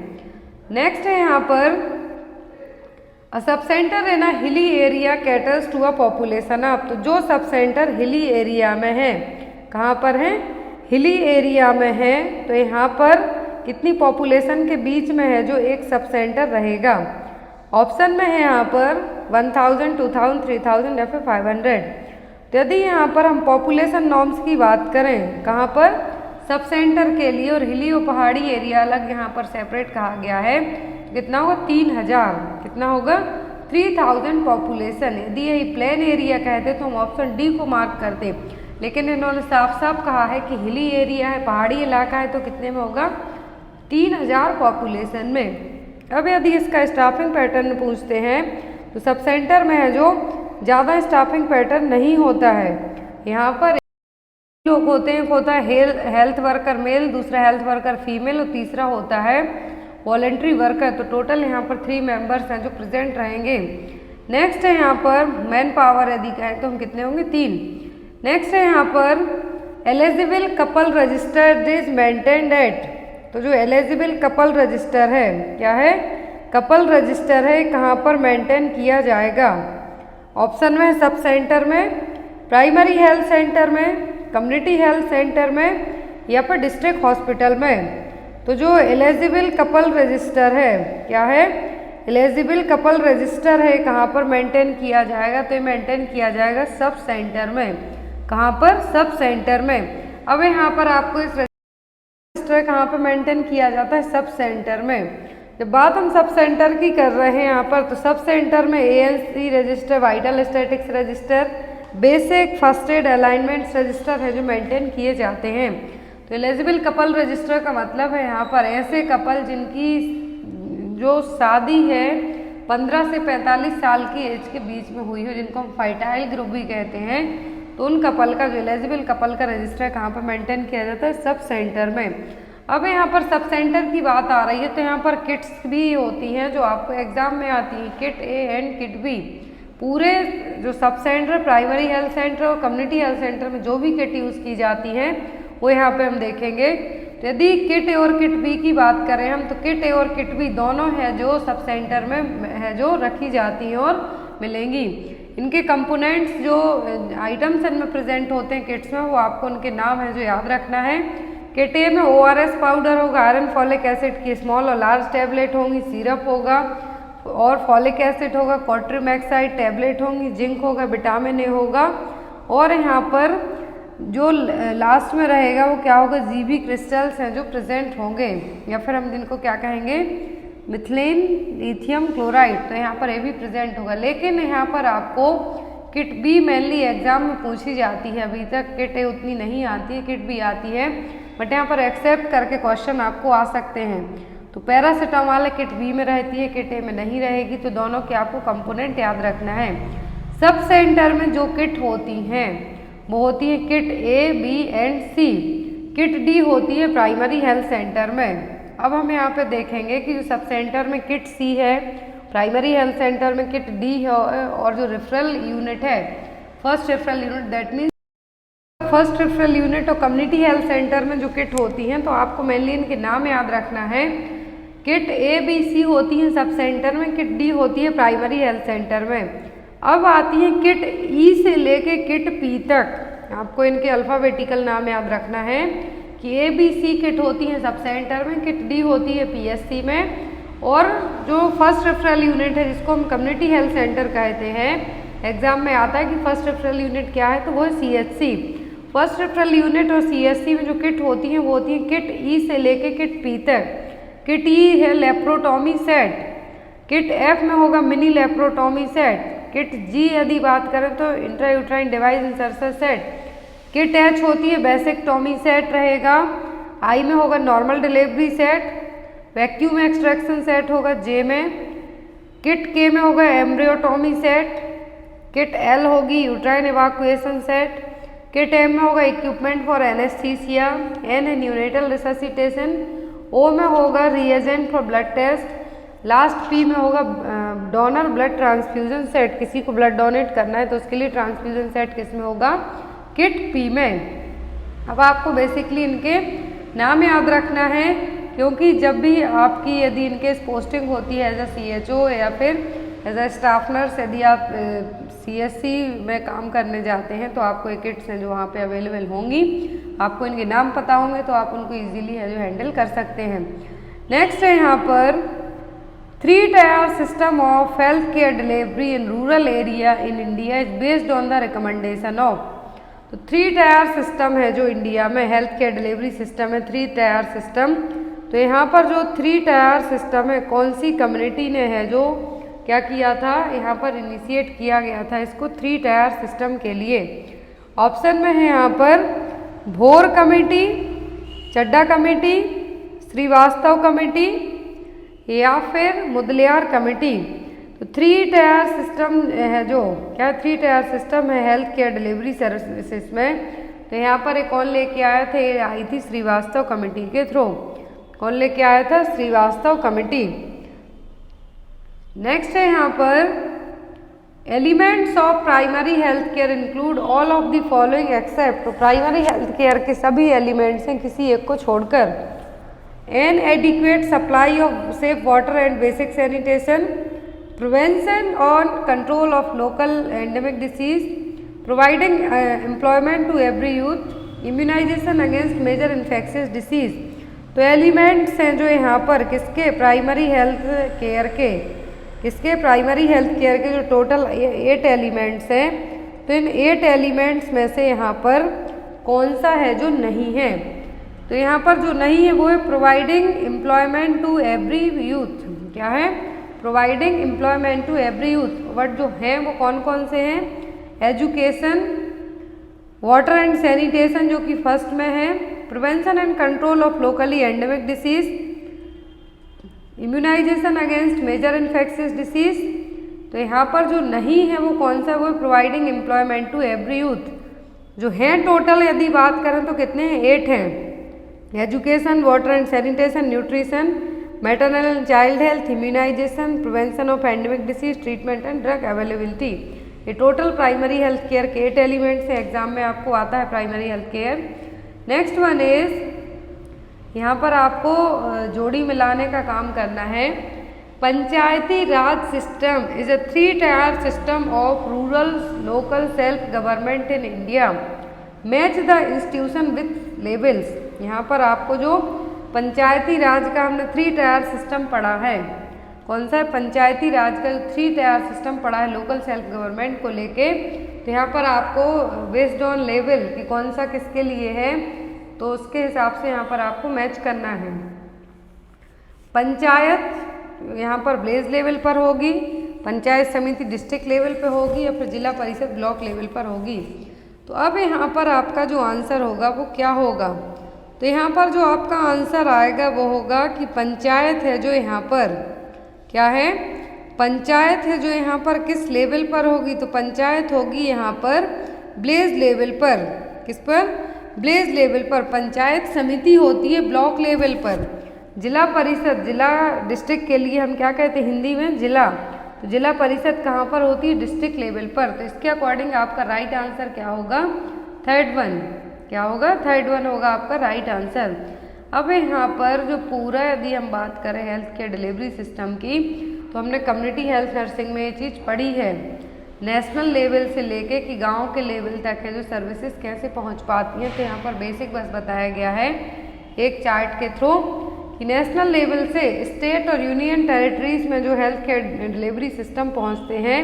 नेक्स्ट है यहाँ पर अ sub centre in a hilly area caters to a population of, तो जो सब सेंटर हिली एरिया में है, कहाँ पर है, हिली एरिया में है, तो यहाँ पर कितनी पॉपुलेशन के बीच में है जो एक सब सेंटर रहेगा। ऑप्शन में है यहाँ पर 1000, 2000, 3000 या फिर 500। तो यदि यहाँ पर हम पॉपुलेशन नॉर्म्स की बात करें, कहाँ पर, सब सेंटर के लिए, और हिली और पहाड़ी एरिया अलग यहाँ पर सेपरेट कहा गया है, तो कितना होगा, 3000, कितना होगा, 3000 पॉपुलेशन। यदि यही प्लेन एरिया कहते तो हम ऑप्शन डी को मार्क करते, लेकिन इन्होंने साफ साफ कहा है कि हिली एरिया है, पहाड़ी इलाका है, तो कितने में होगा, 3000 पॉपुलेशन में। अब यदि इसका स्टाफिंग पैटर्न पूछते हैं, तो सब सेंटर में है जो ज़्यादा स्टाफिंग पैटर्न नहीं होता है। यहाँ पर लोग होते हैं, होता है हेल्थ वर्कर मेल, दूसरा हेल्थ वर्कर फीमेल, और तीसरा होता है वॉलेंट्री वर्कर। तो टोटल यहाँ पर 3 मेंबर्स हैं जो प्रेजेंट रहेंगे। नेक्स्ट है यहाँ पर मैन पावर यदि कहें तो हम कितने होंगे, 3। नेक्स्ट है यहाँ पर eligible couple register is maintained eight, तो जो एलिजिबल कपल रजिस्टर है, क्या है, कपल रजिस्टर है, कहाँ पर मेंटेन किया जाएगा। ऑप्शन में सब सेंटर में, प्राइमरी हेल्थ सेंटर में, कम्युनिटी हेल्थ सेंटर में, या फिर डिस्ट्रिक्ट हॉस्पिटल में। तो जो एलिजिबल कपल रजिस्टर है, क्या है, एलिजिबल कपल रजिस्टर है, कहाँ पर मेंटेन किया जाएगा, तो ये मेंटेन किया जाएगा सब सेंटर में। कहाँ पर, सब सेंटर में। अब यहाँ पर आपको इस रजिस्टर कहाँ पर मेंटेन किया जाता है, सब सेंटर में। जब बात हम सब सेंटर की कर रहे हैं यहाँ पर, तो सब सेंटर में ANC register, vital statics register, basic first aid alignments register है जो मेंटेन किए जाते हैं। तो एलिजिबल कपल रजिस्टर का मतलब है यहाँ पर ऐसे कपल जिनकी जो शादी है 15 से 45 साल की एज के बीच में हुई हो, जिनको हम फर्टाइल ग्रुप भी कहते हैं, तो उन कपल का जो एलिजिबल कपल का रजिस्टर कहाँ पर मेंटेन किया जाता है, सब सेंटर में। अब यहाँ पर सब सेंटर की बात आ रही है, तो यहाँ पर किट्स भी होती हैं जो आपको एग्जाम में आती हैं, kit A and kit B. पूरे जो सब सेंटर, प्राइमरी हेल्थ सेंटर और कम्युनिटी हेल्थ सेंटर में जो भी किट यूज़ की जाती हैं वो यहाँ पे हम देखेंगे। तो यदि किट ए और किट बी की बात करें हम, तो किट ए और किट बी दोनों है जो सब सेंटर में है जो रखी जाती हैं और मिलेंगी। इनके कंपोनेंट्स जो आइटम्स इनमें प्रेजेंट होते हैं किट्स में, वो आपको उनके नाम है जो याद रखना है। किट ए में ORS पाउडर होगा, आयरन फॉलिक एसिड की स्मॉल और लार्ज टैबलेट होंगी, सिरप होगा और फॉलिक एसिड होगा, क्वाट्रिमेक्साइड टैबलेट होंगी, जिंक होगा, विटामिन ए होगा, और यहाँ पर जो लास्ट में रहेगा वो क्या होगा, जीबी क्रिस्टल्स हैं जो प्रेजेंट होंगे, या फिर हम जिनको क्या कहेंगे, मिथिलीन लिथियम क्लोराइड। तो यहाँ पर ये भी प्रेजेंट होगा। लेकिन यहाँ पर आपको किट बी मेनली एग्जाम में पूछी जाती है, अभी तक किट ए उतनी नहीं आती है, किट बी आती है, बट यहाँ पर एक्सेप्ट करके क्वेश्चन आपको आ सकते हैं। तो पैरासीटामॉल किट बी में रहती है, किट ए में नहीं रहेगी, तो दोनों के आपको कंपोनेंट याद रखना है। सब सेंटर में जो किट होती हैं वो होती है kit A, B and C. Kit D होती है प्राइमरी हेल्थ सेंटर में। अब हम यहाँ पे देखेंगे कि जो सब सेंटर में किट सी है, प्राइमरी हेल्थ सेंटर में किट डी है, और जो रेफरल यूनिट है, first referral unit, that means first referral unit और कम्युनिटी हेल्थ सेंटर में जो किट होती हैं, तो आपको मेनली इनके नाम याद रखना है। किट ए, बी, सी होती हैं सब सेंटर में, किट डी होती है प्राइमरी हेल्थ सेंटर में। अब आती है किट ई से लेके किट पी तक, आपको इनके अल्फ़ाबेटिकल नाम याद रखना है कि ए, बी, सी किट होती हैं सब सेंटर में, किट डी होती है PSC में, और जो फर्स्ट रेफरल यूनिट है जिसको हम कम्युनिटी हेल्थ सेंटर कहते हैं, एग्जाम में आता है कि फर्स्ट रेफरल यूनिट क्या है, तो वो है CHC। फर्स्ट रेफरल यूनिट और CHC में जो किट होती हैं वो होती है किट ई से लेके किट पी तक। किट ई है लेप्रोटॉमी सेट, किट एफ में होगा मिनी लेप्रोटॉमी सेट, किट जी यदि बात करें तो intrauterine device insertion set, kit H होती है बेसिक्टॉमी सेट रहेगा, आई में होगा normal delivery set, vacuum extraction set होगा जे में, किट के में होगा एम्ब्रियोटॉमी सेट, किट एल होगी यूट्राइन इवाकुएशन सेट, किट एम में होगा इक्विपमेंट फॉर एनेस्थीसिया, एन है न्यूनेटल रिससिटेशन, ओ में होगा reagent for blood test, last P में होगा डोनर ब्लड ट्रांसफ्यूजन सेट, किसी को ब्लड डोनेट करना है तो उसके लिए ट्रांसफ्यूजन सेट किस में होगा, किट पी में। अब आपको बेसिकली इनके नाम याद रखना है, क्योंकि जब भी आपकी यदि इनके पोस्टिंग होती है एज अ CHO या फिर एज अ स्टाफ नर्स, यदि आप CSC में काम करने जाते हैं तो आपको ये किट्स हैं जो वहाँ पे अवेलेबल होंगी, आपको इनके नाम पता होंगे तो आप उनको इजीली है जो हैंडल कर सकते हैं। नेक्स्ट है यहाँ पर 3 tier system of health care delivery in rural area in India is based on the recommendation of. तो 3 tier सिस्टम है जो इंडिया में हेल्थ केयर डिलीवरी सिस्टम है, 3 tier सिस्टम। तो यहाँ पर जो 3 tier सिस्टम है, कौन सी कम्युनिटी ने है जो क्या किया था, यहाँ पर इनिशिएट किया गया था इसको 3 tier सिस्टम के लिए। ऑप्शन में है यहाँ पर भोर कमेटी, चड्डा कमेटी, श्रीवास्तव कमेटी या फिर मुदलियार कमेटी। तो 3 tier सिस्टम है जो क्या 3 tier सिस्टम है हेल्थ केयर डिलीवरी सर्विसेज में। तो यहाँ पर एक कौन लेके आया था, ये आई थी श्रीवास्तव कमेटी के थ्रू। कौन लेके आया था, श्रीवास्तव कमेटी। नेक्स्ट है यहाँ पर elements of primary health care include all of the following except. तो प्राइमरी हेल्थ केयर के सभी एलिमेंट्स हैं किसी एक को छोड़कर। N adequate supply of safe water and basic sanitation, prevention on control of local endemic disease, providing employment to every youth, immunization against major infectious disease। तो एलिमेंट्स हैं जो यहाँ पर किसके, प्राइमरी हेल्थ केयर के, किसके प्राइमरी हेल्थ केयर के जो टोटल 8 एलिमेंट्स हैं। तो इन 8 एलिमेंट्स में से यहाँ पर कौन सा है जो नहीं है। तो यहाँ पर जो नहीं है वो है providing employment to every youth. क्या है, providing employment to every youth. But जो हैं वो कौन कौन से हैं, एजुकेशन, वाटर एंड सैनिटेशन जो कि फर्स्ट में है, prevention and control of locally endemic disease, immunisation against major infectious disease. तो यहाँ पर जो नहीं है वो कौन सा, वो है providing employment to every youth. जो हैं टोटल यदि बात करें तो कितने हैं, 8 हैं। Education, water and sanitation, nutrition, maternal and child health, immunisation, prevention of endemic disease, treatment and drug availability. ये टोटल प्राइमरी हेल्थ केयर के 8 एलिमेंट्स हैं। एग्जाम में आपको आता है primary health care. Next one is, यहाँ पर आपको जोड़ी मिलाने का काम करना है। Panchayati Raj system is a 3 tier system of rural local self government in India, match the institution with levels. यहाँ पर आपको जो पंचायती राज का हमने 3 tier सिस्टम पढ़ा है, कौन सा है, पंचायती राज का जो 3 tier सिस्टम पढ़ा है लोकल सेल्फ गवर्नमेंट को लेके। तो यहाँ पर आपको बेस्ड ऑन लेवल कि कौन सा किसके लिए है, तो उसके हिसाब से यहाँ पर आपको मैच करना है। पंचायत यहाँ पर विलेज लेवल पर होगी, पंचायत समिति डिस्ट्रिक्ट लेवल पे होगी या फिर जिला परिषद ब्लॉक लेवल पर होगी। तो अब यहाँ पर आपका जो आंसर होगा वो क्या होगा, तो यहाँ पर जो आपका आंसर आएगा वो होगा कि पंचायत है जो यहाँ पर क्या है, पंचायत है जो यहाँ पर किस लेवल पर होगी, तो पंचायत होगी यहाँ पर विलेज लेवल पर। किस पर, विलेज लेवल पर। पंचायत समिति होती है ब्लॉक लेवल पर। जिला परिषद, जिला डिस्ट्रिक्ट के लिए हम क्या कहते हैं हिंदी में, जिला। तो जिला परिषद कहाँ पर होती है, डिस्ट्रिक्ट लेवल पर। तो इसके अकॉर्डिंग आपका राइट आंसर क्या होगा, 3rd वन। क्या होगा, 3rd वन होगा आपका राइट आंसर। अब यहाँ पर जो पूरा यदि हम बात करें हेल्थ केयर डिलीवरी सिस्टम की, तो हमने कम्युनिटी हेल्थ नर्सिंग में ये चीज़ पढ़ी है, नेशनल लेवल से लेके कि गांव के लेवल तक है जो सर्विसेज कैसे पहुंच पाती हैं। तो यहाँ पर बेसिक बस बताया गया है एक चार्ट के थ्रू कि नेशनल लेवल से स्टेट और यूनियन टेरिटरीज में जो हेल्थ केयर डिलीवरी सिस्टम पहुंचते हैं,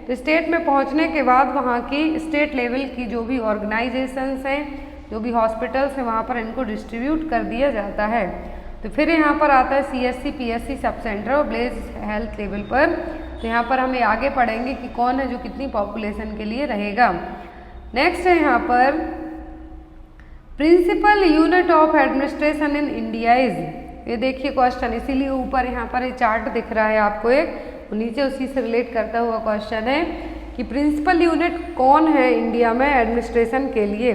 तो स्टेट में पहुंचने के बाद वहाँ की स्टेट लेवल की जो भी ऑर्गेनाइजेशंस हैं, जो भी हॉस्पिटल्स हैं, वहाँ पर इनको डिस्ट्रीब्यूट कर दिया जाता है। तो फिर यहाँ पर आता है CSC PSC सब सेंटर और विलेज हेल्थ लेवल पर। तो यहाँ पर हमें आगे पढ़ेंगे कि कौन है जो कितनी पॉपुलेशन के लिए रहेगा। नेक्स्ट है यहाँ पर principal unit of administration in India is. ये देखिए क्वेश्चन, इसीलिए ऊपर यहाँ पर ये चार्ट दिख रहा है आपको एक, नीचे उसी से रिलेट करता हुआ क्वेश्चन है कि प्रिंसिपल यूनिट कौन है इंडिया में एडमिनिस्ट्रेशन के लिए,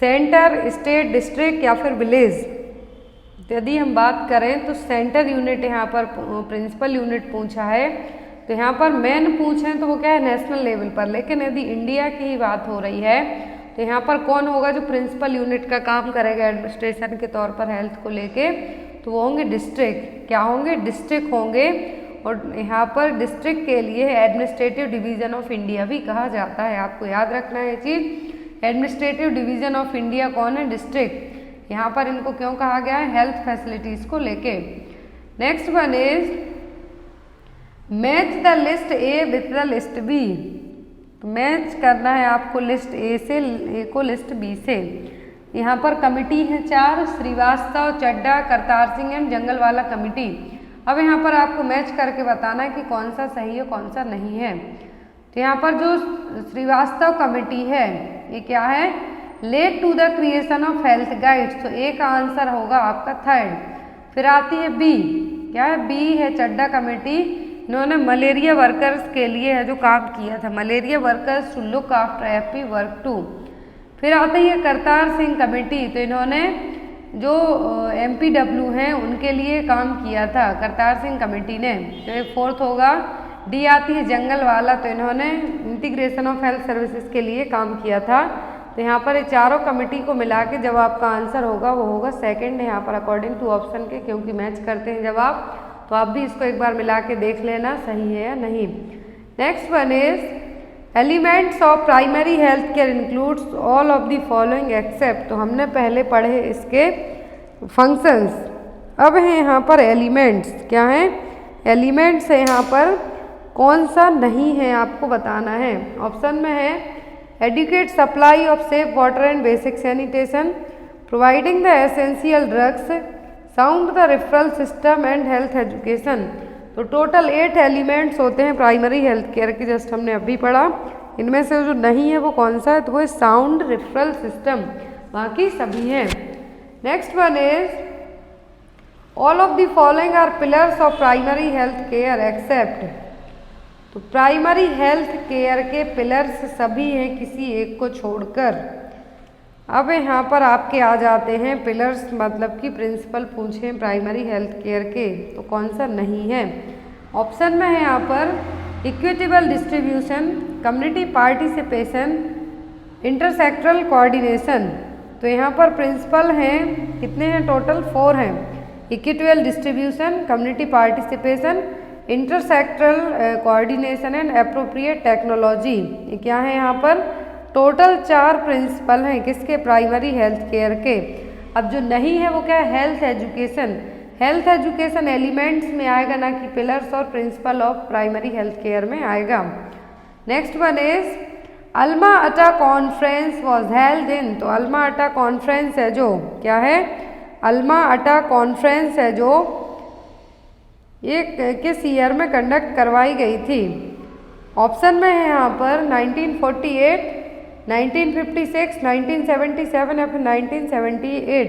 सेंटर, स्टेट, डिस्ट्रिक्ट या फिर विलेज। यदि हम बात करें तो सेंटर यूनिट यहाँ पर प्रिंसिपल यूनिट पूछा है, तो यहाँ पर मेन पूछें तो वो क्या है नेशनल लेवल पर, लेकिन यदि इंडिया की ही बात हो रही है तो यहाँ पर कौन होगा जो प्रिंसिपल यूनिट का काम करेगा एडमिनिस्ट्रेशन के तौर पर हेल्थ को लेके, तो वो होंगे डिस्ट्रिक्ट। क्या होंगे? डिस्ट्रिक्ट होंगे। और यहाँ पर डिस्ट्रिक्ट के लिए एडमिनिस्ट्रेटिव डिवीजन ऑफ इंडिया भी कहा जाता है, आपको याद रखना है ये चीज़। एडमिनिस्ट्रेटिव डिवीजन ऑफ इंडिया कौन है? डिस्ट्रिक्ट। यहाँ पर इनको क्यों कहा गया है? हेल्थ फैसिलिटीज़ को लेके। Next one is match the list A with the list B. तो मैच करना है आपको लिस्ट ए से ए को लिस्ट बी से। यहाँ पर कमिटी है 4, श्रीवास्तव, चड्डा, करतार सिंह एंड जंगलवाला कमिटी। अब यहाँ पर आपको मैच करके बताना है कि कौन सा सही है कौन सा नहीं है। तो यहाँ पर जो श्रीवास्तव कमेटी है ये क्या है? Led to the creation of health guides. तो ए का आंसर होगा आपका 3rd। फिर आती है बी। क्या है? बी है चड्डा कमेटी। इन्होंने मलेरिया वर्कर्स के लिए है जो काम किया था, malaria workers to look after AP work 2। फिर आती है करतार सिंह कमेटी। तो इन्होंने जो MPW हैं उनके लिए काम किया था करतार सिंह कमेटी ने। तो एक 4th होगा। डी आती है जंगलवाला। तो इन्होंने इंटीग्रेशन ऑफ हेल्थ सर्विसेज के लिए काम किया था। तो यहाँ पर ये चारों कमेटी को मिला के जब आपका आंसर होगा वो होगा 2nd यहाँ पर अकॉर्डिंग टू ऑप्शन के, क्योंकि मैच करते हैं जब आप, तो आप भी इसको एक बार मिला के देख लेना सही है या नहीं। Next one is elements of primary health care includes all of the following except. तो हमने पहले पढ़े इसके फंक्शंस। अब है यहाँ पर एलिमेंट्स। क्या है? एलिमेंट्स है यहाँ पर कौन सा नहीं है आपको बताना है। ऑप्शन में है adequate supply of safe water and basic sanitation, providing the essential drugs, sound the referral system and health education. तो टोटल 8 एलिमेंट्स होते हैं प्राइमरी हेल्थ केयर के, जस्ट हमने अभी पढ़ा। इनमें से जो नहीं है वो कौन सा है? तो वो है साउंड रेफरल सिस्टम, बाकी सभी हैं। Next one is all of the following are pillars of primary health care except. तो प्राइमरी हेल्थ केयर के पिलर्स सभी हैं किसी एक को छोड़कर। अब यहाँ पर आपके आ जाते हैं पिलर्स, मतलब कि प्रिंसिपल पूछे प्राइमरी हेल्थ केयर के, तो कौन सा नहीं है। ऑप्शन में है यहाँ पर equitable distribution, community participation, intersectoral coordination. तो यहाँ पर प्रिंसिपल हैं कितने हैं? टोटल 4 हैं। Equitable distribution, community participation, intersectoral coordination and appropriate technology. ये क्या है? यहाँ पर टोटल 4 प्रिंसिपल हैं किसके? प्राइमरी हेल्थ केयर के। अब जो नहीं है वो क्या है? Health education. Health education elements में आएगा, ना कि पिलर्स और principle of primary health care में आएगा। नेक्स्ट वन इज अल्मा अटा कॉन्फ्रेंस वॉज हेल्ड इन। तो अल्मा अटा कॉन्फ्रेंस है जो क्या है? अल्मा अटा कॉन्फ्रेंस है जो ये किस ईयर में कंडक्ट करवाई गई थी। ऑप्शन में है यहाँ पर 1948, 1956, 1977 या फिर 1978।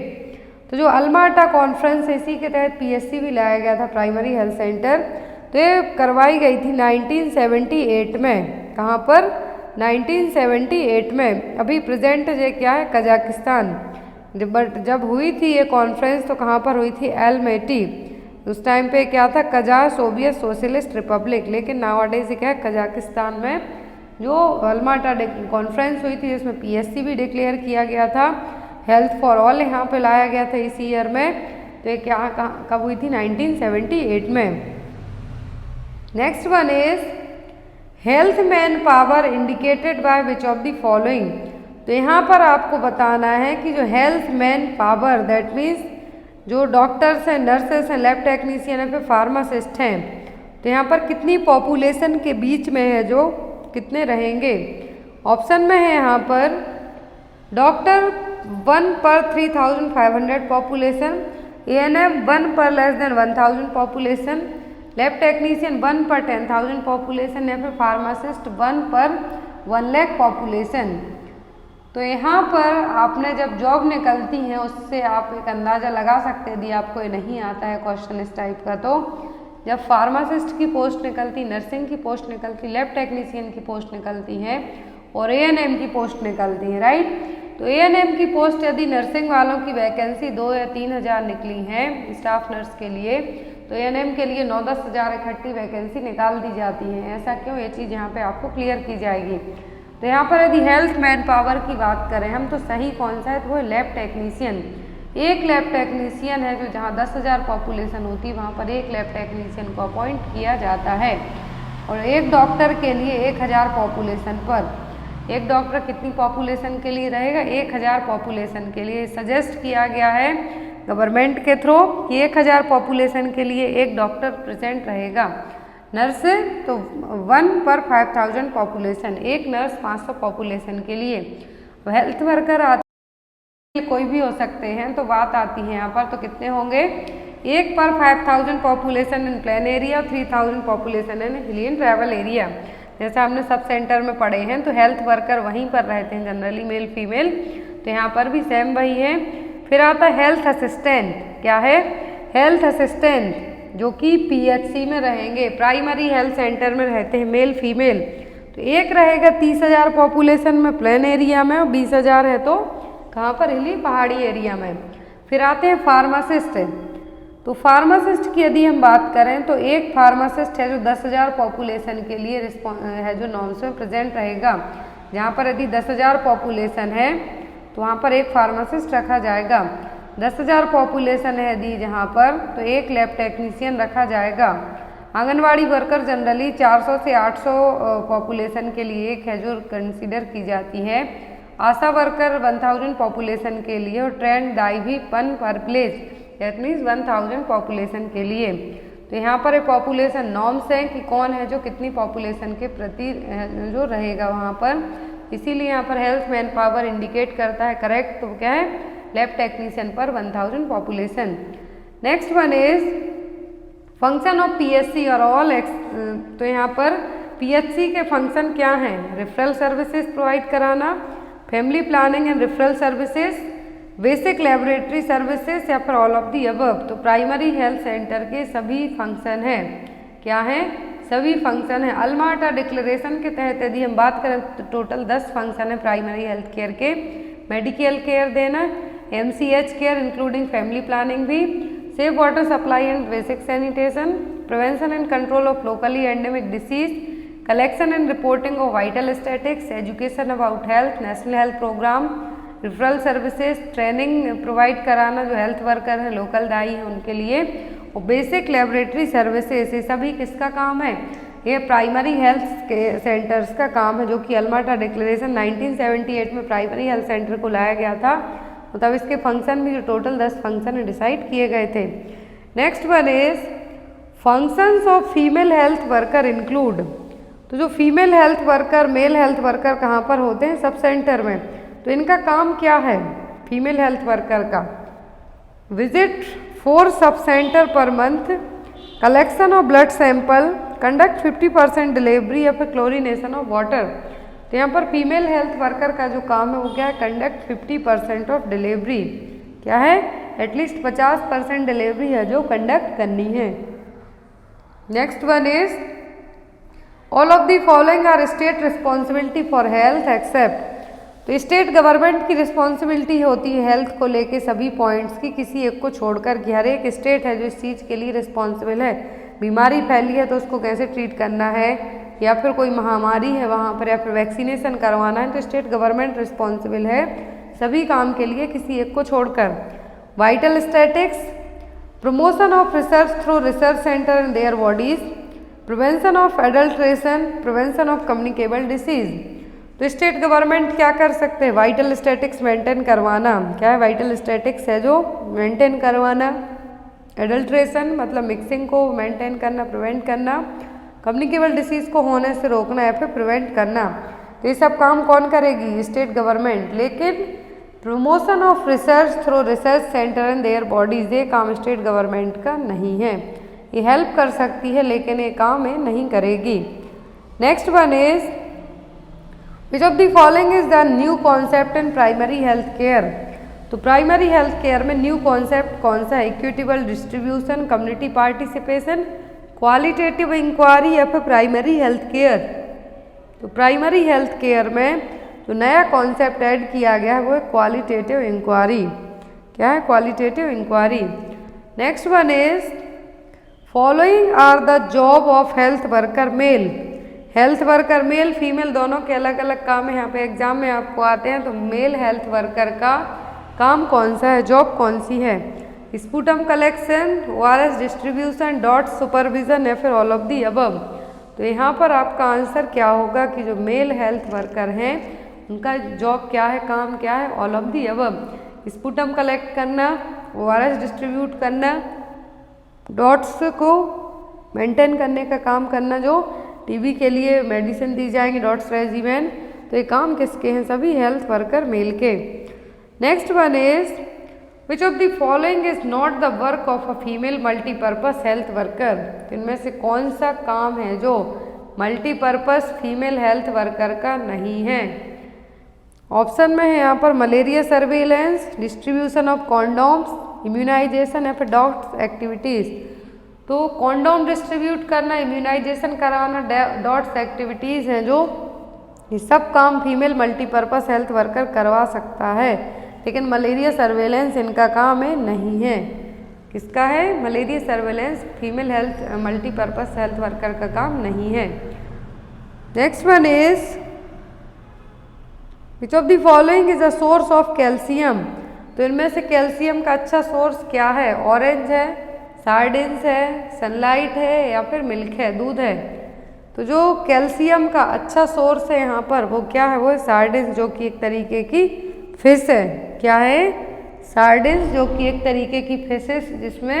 तो जो अल्मा अटा कॉन्फ्रेंस है इसी के तहत PSC भी लाया गया था प्राइमरी हेल्थ सेंटर। तो ये करवाई गई थी 1978 में। कहाँ पर? 1978 में। अभी प्रेजेंट ये क्या है? कजाकिस्तान। बट जब हुई थी ये कॉन्फ्रेंस तो कहाँ पर हुई थी? एलमेटी। उस टाइम पे क्या था? कजा सोवियत सोशलिस्ट रिपब्लिक। लेकिन नावाडेज क्या है? कजाकिस्तान में जो अल्मा अटा कॉन्फ्रेंस हुई थी जिसमें PSC भी डिक्लेयर किया गया था, हेल्थ फॉर ऑल यहाँ पे लाया गया था इसी ईयर में। तो ये क्या कब हुई थी? 1978 में। Next one is health man power indicated by which of the following. तो यहाँ पर आपको बताना है कि जो health man power that means जो डॉक्टर्स हैं, नर्सेस हैं, लैब टेक्नीशियन हैं, फिर फार्मासिस्ट हैं, तो यहाँ पर कितनी पॉपुलेशन के बीच में है जो कितने रहेंगे। ऑप्शन में है यहाँ पर डॉक्टर 1 पर 3500 पॉपुलेशन, ANM 1 पर less than 1000 population, lab technician 1 पर 10,000 पॉपुलेशन या फिर फार्मासिस्ट 1 पर 1 लाख पॉपुलेशन। तो यहाँ पर आपने जब जॉब निकलती हैं उससे आप एक अंदाज़ा लगा सकते हैं, यदि आपको ये नहीं आता है क्वेश्चन इस टाइप का, तो जब फार्मासिस्ट की पोस्ट निकलती, नर्सिंग की पोस्ट निकलती, लैब टेक्नीशियन की पोस्ट निकलती है और ANM की पोस्ट निकलती है, राइट। तो एएनएम की पोस्ट यदि नर्सिंग वालों की वैकेंसी 2 या 3 हज़ार निकली हैं स्टाफ नर्स के लिए, तो एएनएम के लिए 9-10 हज़ार इकट्ठी वैकेंसी निकाल दी जाती है। ऐसा क्यों, ये चीज़ यहाँ पे आपको क्लियर की जाएगी। तो यहाँ पर यदि हेल्थ मैन पावर की बात करें हम, तो सही कौन सा है, तो वो लैब टेक्नीशियन। एक लैब टेक्नीशियन है जो जहाँ 10,000 पॉपुलेशन होती है वहाँ पर एक लैब टेक्नीशियन को अपॉइंट किया जाता है। और एक डॉक्टर के लिए 1000 पॉपुलेशन पर, एक डॉक्टर कितनी पॉपुलेशन के लिए रहेगा, 1000 पॉपुलेशन के लिए सजेस्ट किया गया है गवर्नमेंट के थ्रू कि 1000 पॉपुलेशन के लिए एक डॉक्टर प्रेजेंट रहेगा। नर्स तो 1 पर 5000 पॉपुलेशन, एक नर्स 500 पॉपुलेशन के लिए। हेल्थ वर्कर आते कोई भी हो सकते हैं, तो बात आती है यहाँ पर तो कितने होंगे, 1 पर 5000 पॉपुलेशन इन प्लेन एरिया और 3000 पॉपुलेशन इन हिली एंड ट्रैवल एरिया। जैसा हमने सब सेंटर में पढ़े हैं तो हेल्थ वर्कर वहीं पर रहते हैं जनरली मेल फीमेल, तो यहाँ पर भी सेम वही है। फिर आता है हेल्थ असिस्टेंट। क्या है, हेल्थ असिस्टेंट जो कि पीएचसी में रहेंगे, प्राइमरी हेल्थ सेंटर में रहते हैं मेल फीमेल। तो एक रहेगा 30,000 पॉपुलेशन में प्लेन एरिया में और 20,000 है तो कहाँ पर, हिली पहाड़ी एरिया में। फिर आते हैं फार्मासिस्ट। तो फार्मासिस्ट की यदि हम बात करें तो एक फार्मासिस्ट है जो 10,000 पॉपुलेशन के लिए है जो नॉर्म्स में प्रेजेंट रहेगा। जहाँ पर यदि 10,000 पॉपुलेशन है तो वहाँ पर एक फार्मासिस्ट रखा जाएगा। 10,000 पॉपुलेशन है यदि जहाँ पर तो एक लैब टेक्नीशियन रखा जाएगा। आंगनवाड़ी वर्कर जनरली 400 से 800 पॉपुलेशन के लिए एक है जो कंसीडर की जाती है। आशा वर्कर 1000 पॉपुलेशन के लिए और ट्रेंड दाई भी 1 पर प्लेस, दैट मीन्स 1000 पॉपुलेशन के लिए। तो यहाँ पर पॉपुलेशन नॉर्म्स हैं कि कौन है जो कितनी पॉपुलेशन के प्रति जो रहेगा वहाँ पर, इसीलिए यहाँ पर हेल्थ मैन पावर इंडिकेट करता है करेक्ट। तो क्या है, लैब टेक्नीशियन पर 1000 population. Next one is function of PHC और ऑल तो यहाँ पर पीएचसी के फंक्शन क्या हैं, रेफरल सर्विसेज प्रोवाइड कराना, family planning and referral services, basic laboratory services या फिर ऑल ऑफ दी अबव। तो प्राइमरी हेल्थ सेंटर के सभी फंक्शन हैं, क्या हैं, सभी फंक्शन हैं। अल्माटा डिक्लेरेशन के तहत यदि हम बात करें तो टोटल 10 फंक्शन है प्राइमरी हेल्थ केयर के। मेडिकल केयर देना, MCH care including family planning भी, safe water supply and basic sanitation, prevention and control of locally endemic disease, collection and reporting of vital statics, education about health, national health programme, referral services, training provide कराना जो हेल्थ वर्कर हैं लोकल दाई हैं उनके लिए, और बेसिक लेबोरेटरी सर्विसेज, ये सभी किसका काम है, ये प्राइमरी हेल्थ सेंटर्स का काम है, जो कि अल्माटा डिक्लेरेशन 1978 में प्राइमरी हेल्थ सेंटर को लाया गया था। तब इसके फंक्शन भी जो टोटल 10 फंक्शन डिसाइड किए गए थे। Next one is functions of female health worker include. तो जो female health worker, male health worker कहाँ पर होते हैं, सब सेंटर में। तो इनका काम क्या है फीमेल हेल्थ वर्कर का, visit 4 sub centre per month, collection of blood sample, conduct 50% delivery या फिर क्लोरिनेशन ऑफ वाटर। तो यहाँ पर फीमेल हेल्थ वर्कर का जो काम है वो क्या है, कंडक्ट 50% ऑफ डिलीवरी, क्या है, एटलीस्ट 50% डिलीवरी है जो कंडक्ट करनी है। Next one is all of the following are state responsibility for health except. तो स्टेट गवर्नमेंट की रिस्पॉन्सिबिलिटी होती है हेल्थ को लेके सभी पॉइंट्स की, किसी एक को छोड़कर कि हर एक स्टेट है जो इस चीज़ के लिए रिस्पॉन्सिबल है। बीमारी फैली है तो उसको कैसे ट्रीट करना है, या फिर कोई महामारी है वहाँ पर, या फिर वैक्सीनेशन करवाना है, तो स्टेट गवर्नमेंट रिस्पॉन्सिबल है सभी काम के लिए किसी एक को छोड़कर। Vital statics, promotion of research through research centre in their bodies, prevention of adulteration, prevention of communicable disease. तो स्टेट गवर्नमेंट क्या कर सकते हैं, वाइटल स्टैटिक्स मेंटेन करवाना, क्या है, वाइटल स्टैटिक्स है जो मेंटेन करवाना, एडल्ट्रेशन मतलब मिक्सिंग को मेंटेन करना, प्रिवेंट करना, कम्युनिकेबल डिसीज़ को होने से रोकना या फिर प्रिवेंट करना। तो ये सब काम कौन करेगी, स्टेट गवर्नमेंट। लेकिन promotion of research through research centre and their bodies, ये काम स्टेट गवर्नमेंट का नहीं है। ये हेल्प कर सकती है लेकिन ये काम ये नहीं करेगी। Next one is which of the following is the new concept in primary health care. तो प्राइमरी हेल्थ केयर में न्यू कॉन्सेप्ट कौन सा है, equitable distribution, community participation, qualitative inquiry या फिर प्राइमरी हेल्थ केयर। तो प्राइमरी हेल्थ केयर में जो नया कॉन्सेप्ट ऐड किया गया है वो है क्वालिटेटिव इंक्वायरी। क्या है? Qualitative inquiry. Next one is following are the job of health worker male. Health worker male female दोनों के अलग अलग काम है, यहाँ पे एग्जाम में आपको आते हैं। तो मेल हेल्थ वर्कर का काम कौन सा है, जॉब कौन सी है? Sputum collection, ORS distribution, dot supervision या फिर ऑल ऑफ दी अबव। तो यहाँ पर आपका आंसर क्या होगा कि जो मेल हेल्थ वर्कर हैं उनका जॉब क्या है, काम क्या है? All of the above. Sputum collect करना, ORS डिस्ट्रीब्यूट करना, डॉट्स को मेंटेन करने का काम करना, जो टीबी के लिए मेडिसिन दी जाएंगी डॉट्स रेजिमेन। तो ये काम किसके हैं? सभी हेल्थ वर्कर मेल के। Next one is which of the following is not the work of a female multipurpose health worker. तो इनमें से कौन सा काम है जो मल्टीपर्पज फीमेल हेल्थ वर्कर का नहीं है? ऑप्शन में है यहाँ पर malaria surveillance, distribution of condoms, immunisation या फिर डॉट्स एक्टिविटीज़। तो कॉन्डोम डिस्ट्रीब्यूट करना, इम्यूनाइजेशन कराना, डॉट्स एक्टिविटीज़ हैं जो ये सब काम फीमेल मल्टीपर्पज हेल्थ वर्कर करवा सकता है, लेकिन मलेरिया सर्वेलेंस इनका काम है नहीं है। किसका है? Malaria surveillance female health multipurpose health worker का काम नहीं है। Next one is which of the following is a source of calcium. तो इनमें से कैल्शियम का अच्छा सोर्स क्या है? ऑरेंज है, सार्डिन्स है, सनलाइट है या फिर मिल्क है, दूध है। तो जो कैल्शियम का अच्छा सोर्स है यहाँ पर वो क्या है? वो है सार्डिन्स, जो कि एक तरीके की फिश है। क्या है? सार्डिन्स, जो कि एक तरीके की फिश है जिसमें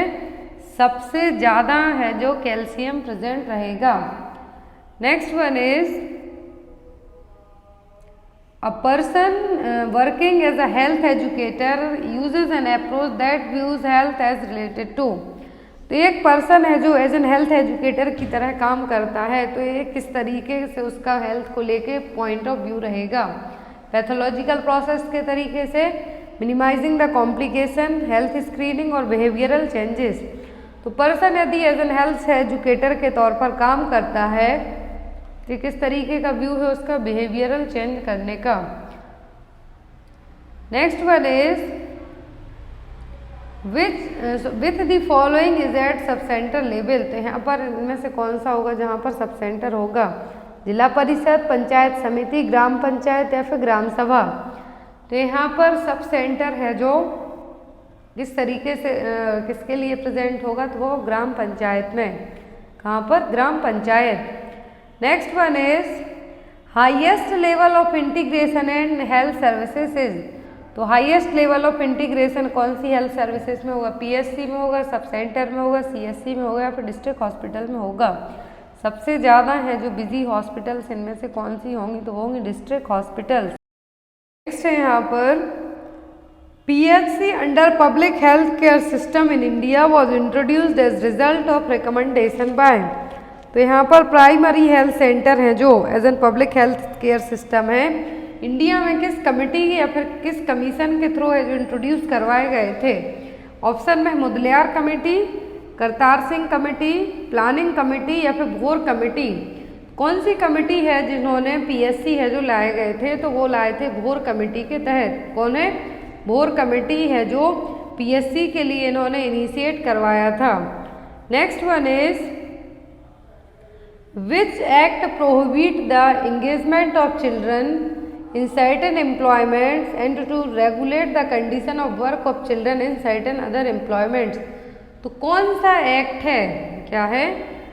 सबसे ज़्यादा है जो कैल्शियम प्रेजेंट रहेगा। Next one is A person working as a health educator uses an approach that views health as related to। तो एक पर्सन है जो एज एन हेल्थ एजुकेटर की तरह काम करता है, तो ये किस तरीके से उसका हेल्थ को लेके पॉइंट ऑफ व्यू रहेगा? पैथोलॉजिकल प्रोसेस के तरीके से, minimising the complication, health screening और बिहेवियरल चेंजेस। तो पर्सन यदि एज एन हेल्थ एजुकेटर के तौर पर काम करता है तो किस तरीके का व्यू है उसका? बिहेवियरल चेंज करने का। Next one is with the following is at sub centre level. तो यहाँ पर इनमें से कौन सा होगा जहाँ पर सब सेंटर होगा? जिला परिषद, पंचायत समिति, ग्राम पंचायत या फिर ग्राम सभा। तो यहाँ पर सब सेंटर है जो जिस तरीके से किसके लिए प्रेजेंट होगा तो वो ग्राम पंचायत में। कहाँ पर? Gram Panchayat. Next one is highest level of integration and health services is. तो हाईएस्ट लेवल ऑफ इंटीग्रेशन कौन सी हेल्थ सर्विसेज में होगा? पीएचसी में होगा, सब सेंटर में होगा, सीएससी में होगा या फिर डिस्ट्रिक्ट हॉस्पिटल में होगा। सबसे ज़्यादा है जो बिजी हॉस्पिटल्स, इनमें से कौन सी होंगी? तो वो होंगी डिस्ट्रिक्ट हॉस्पिटल्स। नेक्स्ट है यहाँ पर PHC under public health care system in India was introduced as result of recommendation by. तो यहाँ पर प्राइमरी हेल्थ सेंटर है जो as an public health care system है, इंडिया में किस कमेटी या फिर किस कमीशन के थ्रू है जो इंट्रोड्यूस करवाए गए थे? ऑप्शन में Mudaliar committee, Kartar Singh committee, planning committee या फिर भोर कमेटी। कौन सी कमेटी है जिन्होंने पीएचसी है जो लाए गए थे? तो वो लाए थे भोर कमेटी के तहत। कौन है? भोर कमेटी है जो पीएचसी के लिए इन्होंने इनिशिएट करवाया था। Next one is Which act prohibit the engagement of children in certain employments and to regulate the condition of work of children in certain other employments। तो कौन सा एक्ट है? क्या है?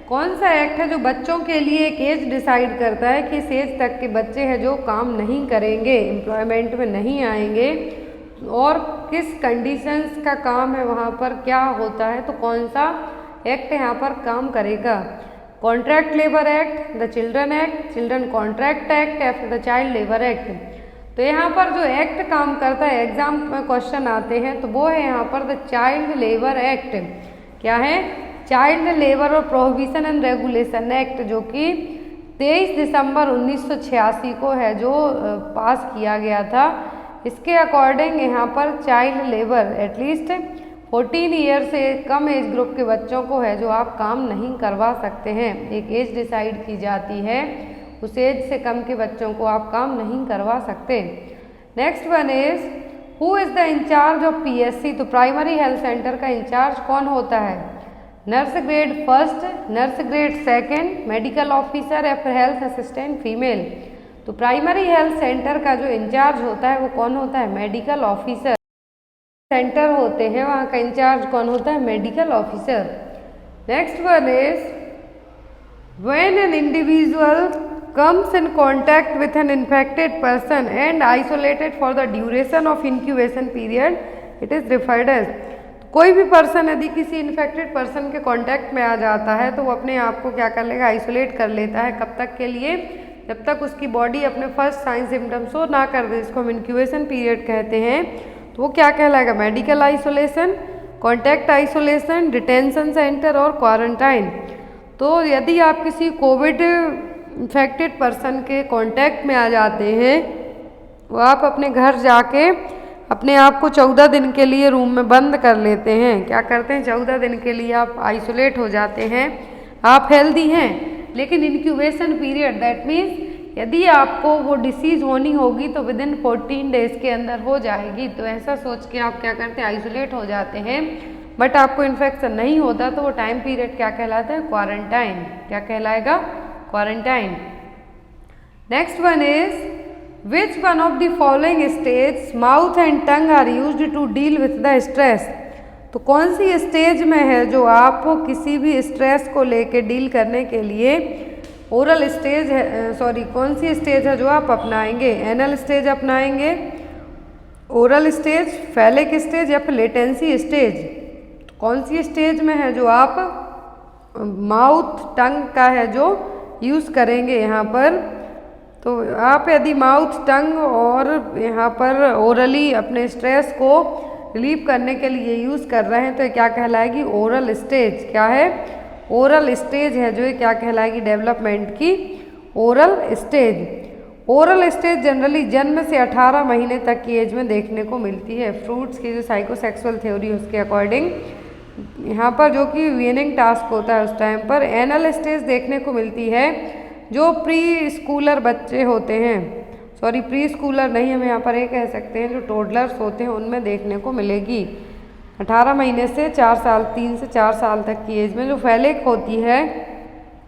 कौन सा एक्ट है जो बच्चों के लिए एक एज डिसाइड करता है कि इस एज तक के बच्चे हैं जो काम नहीं करेंगे, एम्प्लॉयमेंट में नहीं आएंगे, और किस कंडीशंस का काम है वहाँ पर क्या होता है? तो कौन सा एक्ट यहाँ पर काम करेगा? Contract labour act, the children act, children contract act या फिर द चाइल्ड लेबर एक्ट। तो यहाँ पर जो एक्ट काम करता है, एग्जाम में क्वेश्चन आते हैं, तो वो है यहाँ पर द चाइल्ड लेबर एक्ट। क्या है? चाइल्ड लेबर और प्रोहिबिशन एंड रेगुलेशन एक्ट, जो कि 23 दिसंबर 1986 को है जो पास किया गया था। इसके अकॉर्डिंग यहाँ पर चाइल्ड लेबर एटलीस्ट 14 ईयर से कम एज ग्रुप के बच्चों को है जो आप काम नहीं करवा सकते हैं। एक एज डिसाइड की जाती है उस एज से कम के बच्चों को आप काम नहीं करवा सकते। Next one is who is the in-charge of PSC। तो प्राइमरी हेल्थ सेंटर का इंचार्ज कौन होता है? Nurse grade first, nurse grade second, medical officer या फिर हेल्थ असिस्टेंट फीमेल। तो प्राइमरी हेल्थ सेंटर का जो इंचार्ज होता है वो कौन होता है? Medical officer. सेंटर होते हैं वहाँ का इंचार्ज कौन होता है? Medical officer. Next one is when an individual comes in contact with an infected person and isolated for the duration of incubation period, it is referred as। कोई भी पर्सन यदि किसी इन्फेक्टेड पर्सन के कांटेक्ट में आ जाता है तो वो अपने आप को क्या कर लेगा? आइसोलेट कर लेता है। कब तक के लिए? जब तक उसकी बॉडी अपने फर्स्ट साइन सिम्टम्स शो ना कर दे, इसको हम इंक्यूबेशन पीरियड कहते हैं। तो वो क्या कहलाएगा? Medical isolation, contact isolation, detention centre और क्वारंटाइन। तो यदि आप किसी कोविड इन्फेक्टेड पर्सन के कांटेक्ट में आ जाते हैं, वो आप अपने घर जाके अपने आप को 14 दिन के लिए रूम में बंद कर लेते हैं। क्या करते हैं? 14 दिन के लिए आप आइसोलेट हो जाते हैं। आप हेल्दी हैं, लेकिन इंक्यूबेशन पीरियड दैट मीन्स यदि आपको वो डिसीज़ होनी होगी तो विदिन 14 डेज के अंदर हो जाएगी। तो ऐसा सोच के आप क्या करते हैं? आइसोलेट हो जाते हैं। बट आपको इन्फेक्शन नहीं होता तो वो टाइम पीरियड क्या कहलाता है? क्वारंटाइन। क्या कहलाएगा? Quarantine. Next one is which one of the following stage mouth and tongue are used to deal with the stress. तो कौन सी स्टेज में है जो आप किसी भी स्ट्रेस को लेके डील करने के लिए ओरल स्टेज है, सॉरी कौन सी स्टेज है जो आप अपनाएंगे? एनल स्टेज अपनाएंगे, ओरल स्टेज, फैलिक स्टेज या फिर लेटेंसी स्टेज। तो कौन सी स्टेज में है जो आप माउथ टंग का है जो यूज़ करेंगे यहाँ पर? तो आप यदि माउथ टंग और यहाँ पर ओरली अपने स्ट्रेस को रिलीव करने के लिए यूज़ कर रहे हैं तो ये क्या कहलाएगी? Oral stage. क्या है? ओरल स्टेज है जो ये क्या कहलाएगी? डेवलपमेंट की oral stage. Oral stage generally जन्म से 18 महीने तक की एज में देखने को मिलती है। फ्रूट्स की जो साइकोसेक्सुअल थ्योरी है उसके अकॉर्डिंग यहाँ पर जो कि वीनिंग टास्क होता है उस टाइम पर। एनल स्टेज देखने को मिलती है जो प्री स्कूलर बच्चे होते हैं, सॉरी प्री स्कूलर नहीं, हम यहाँ पर ये कह सकते हैं जो टोडलर्स होते हैं उनमें देखने को मिलेगी 18 महीने से 4 साल, 3 से 4 साल तक की एज में। जो फैलिक होती है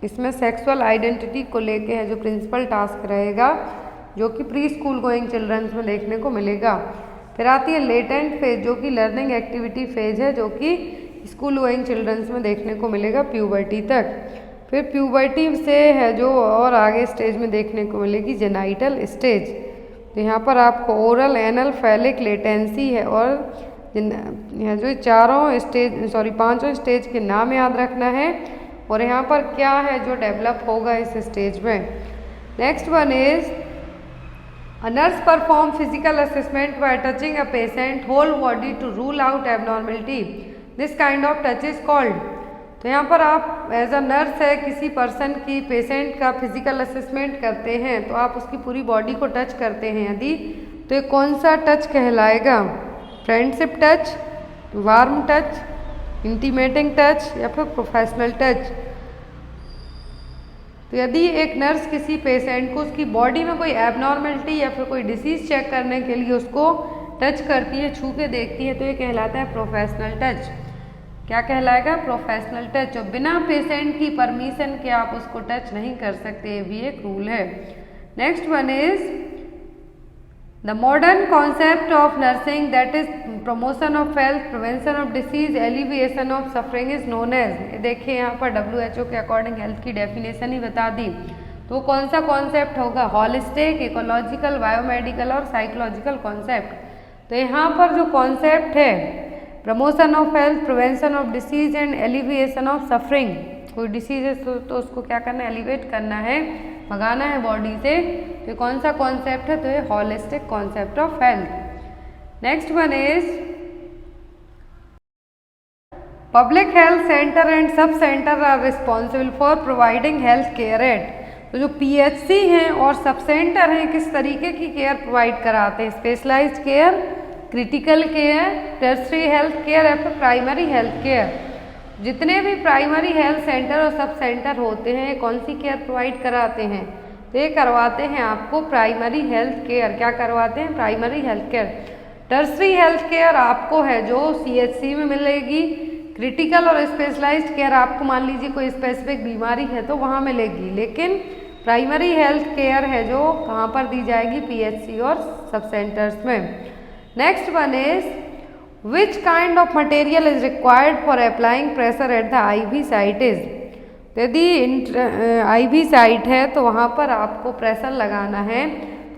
इसमें सेक्सुअल आइडेंटिटी को लेके है जो प्रिंसिपल टास्क रहेगा जो कि प्री स्कूल गोइंग चिल्ड्रंस में देखने को मिलेगा। फिर आती है लेटेंट फेज जो कि लर्निंग एक्टिविटी फेज है जो कि स्कूल गोइंग चिल्ड्रंस में देखने को मिलेगा प्यूबर्टी तक। फिर प्यूबर्टी से है जो और आगे स्टेज में देखने को मिलेगी जेनाइटल स्टेज। तो यहाँ पर आपको ओरल, एनल, फैलिक, लेटेंसी है और यहाँ जो चारों स्टेज, सॉरी 5 स्टेज के नाम याद रखना है और यहाँ पर क्या है जो डेवलप होगा इस स्टेज में। Next one is a nurse perform physical assessment by touching a patient whole body to rule out abnormality. This kind of touch is called. तो यहाँ पर आप एज अ नर्स है किसी पर्सन की, पेशेंट का फिजिकल असेसमेंट करते हैं तो आप उसकी पूरी बॉडी को टच करते हैं यदि, तो ये कौन सा टच कहलाएगा? Friendship touch, warm touch, intimating touch या फिर प्रोफेशनल टच। तो यदि एक नर्स किसी पेशेंट को उसकी बॉडी में कोई एबनॉर्मलिटी या फिर कोई डिसीज़ चेक करने के लिए उसको टच करती है, छू के देखती है, तो ये कहलाता है प्रोफेशनल टच। क्या कहलाएगा? Professional touch. और बिना पेशेंट की परमिशन के आप उसको टच नहीं कर सकते, ये भी एक रूल है। Next one is the modern concept of nursing that is promotion of health, prevention of disease, alleviation of suffering is known as. देखिए यहाँ पर WHO के अकॉर्डिंग हेल्थ की डेफिनेशन ही बता दी। तो कौन सा कॉन्सेप्ट होगा? हॉलिस्टिक, इकोलॉजिकल, बायोमेडिकल और साइकोलॉजिकल कॉन्सेप्ट। तो यहाँ पर जो कॉन्सेप्ट है promotion of health, prevention of disease and alleviation of suffering. कोई डिसीज है तो उसको क्या करना है? एलिवेट करना है, भगाना है बॉडी से। तो कौन सा कॉन्सेप्ट है? तो ये holistic concept of health. Next one is public health centre and sub centre are responsible for providing health care at. तो जो PHC हैं और सब सेंटर हैं किस तरीके की केयर प्रोवाइड कराते हैं? Specialised care, critical care, tertiary health care या फिर प्राइमरी हेल्थ केयर। जितने भी प्राइमरी हेल्थ सेंटर और सब सेंटर होते हैं कौन सी केयर प्रोवाइड कराते हैं? तो ये करवाते हैं आपको प्राइमरी हेल्थ केयर। क्या करवाते हैं? Primary health care. Tertiary health care आपको है जो CHC में मिलेगी। क्रिटिकल और स्पेशलाइज्ड केयर आपको मान लीजिए कोई स्पेसिफिक बीमारी है तो वहाँ मिलेगी, लेकिन प्राइमरी हेल्थ केयर है जो कहाँ पर दी जाएगी? PHC और सब सेंटर्स में। Next one is which kind of material is required for applying pressure at the IV site is. यदि IV साइट है तो वहाँ पर आपको प्रेशर लगाना है,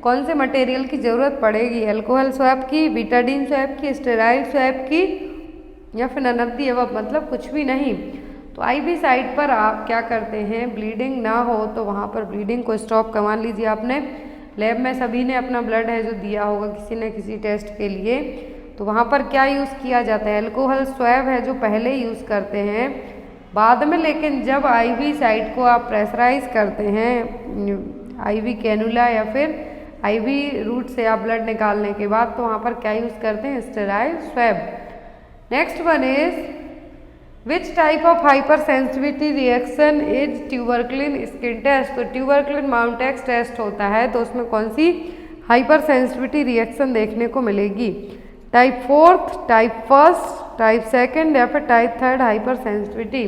कौन से मटेरियल की ज़रूरत पड़ेगी? अल्कोहल स्वैब की, बीटाडीन स्वैब की, स्टेराइल स्वैब की, या फिर नन ऑफ द अबव, मतलब कुछ भी नहीं। तो IV साइट पर आप क्या करते हैं? ब्लीडिंग ना हो तो वहाँ पर ब्लीडिंग को स्टॉप करवा लीजिए। आपने लैब में सभी ने अपना ब्लड है जो दिया होगा किसी न किसी टेस्ट के लिए, तो वहाँ पर क्या यूज़ किया जाता है? अल्कोहल स्वैब है जो पहले यूज़ करते हैं बाद में, लेकिन जब IV साइट को आप प्रेशराइज करते हैं IV कैनुला या फिर IV रूट से आप ब्लड निकालने के बाद, तो वहाँ पर क्या यूज़ करते हैं? Sterile swab. Next one is which type of hypersensitivity reaction is tuberculin skin test. तो ट्यूबरक्लिन माउंटेक्स टेस्ट होता है, तो उसमें कौन सी हाइपर सेंसिटिविटी रिएक्शन देखने को मिलेगी? Type 4th, type 1st, type 2nd या फिर टाइप 3rd हाइपर सेंसिटिविटी।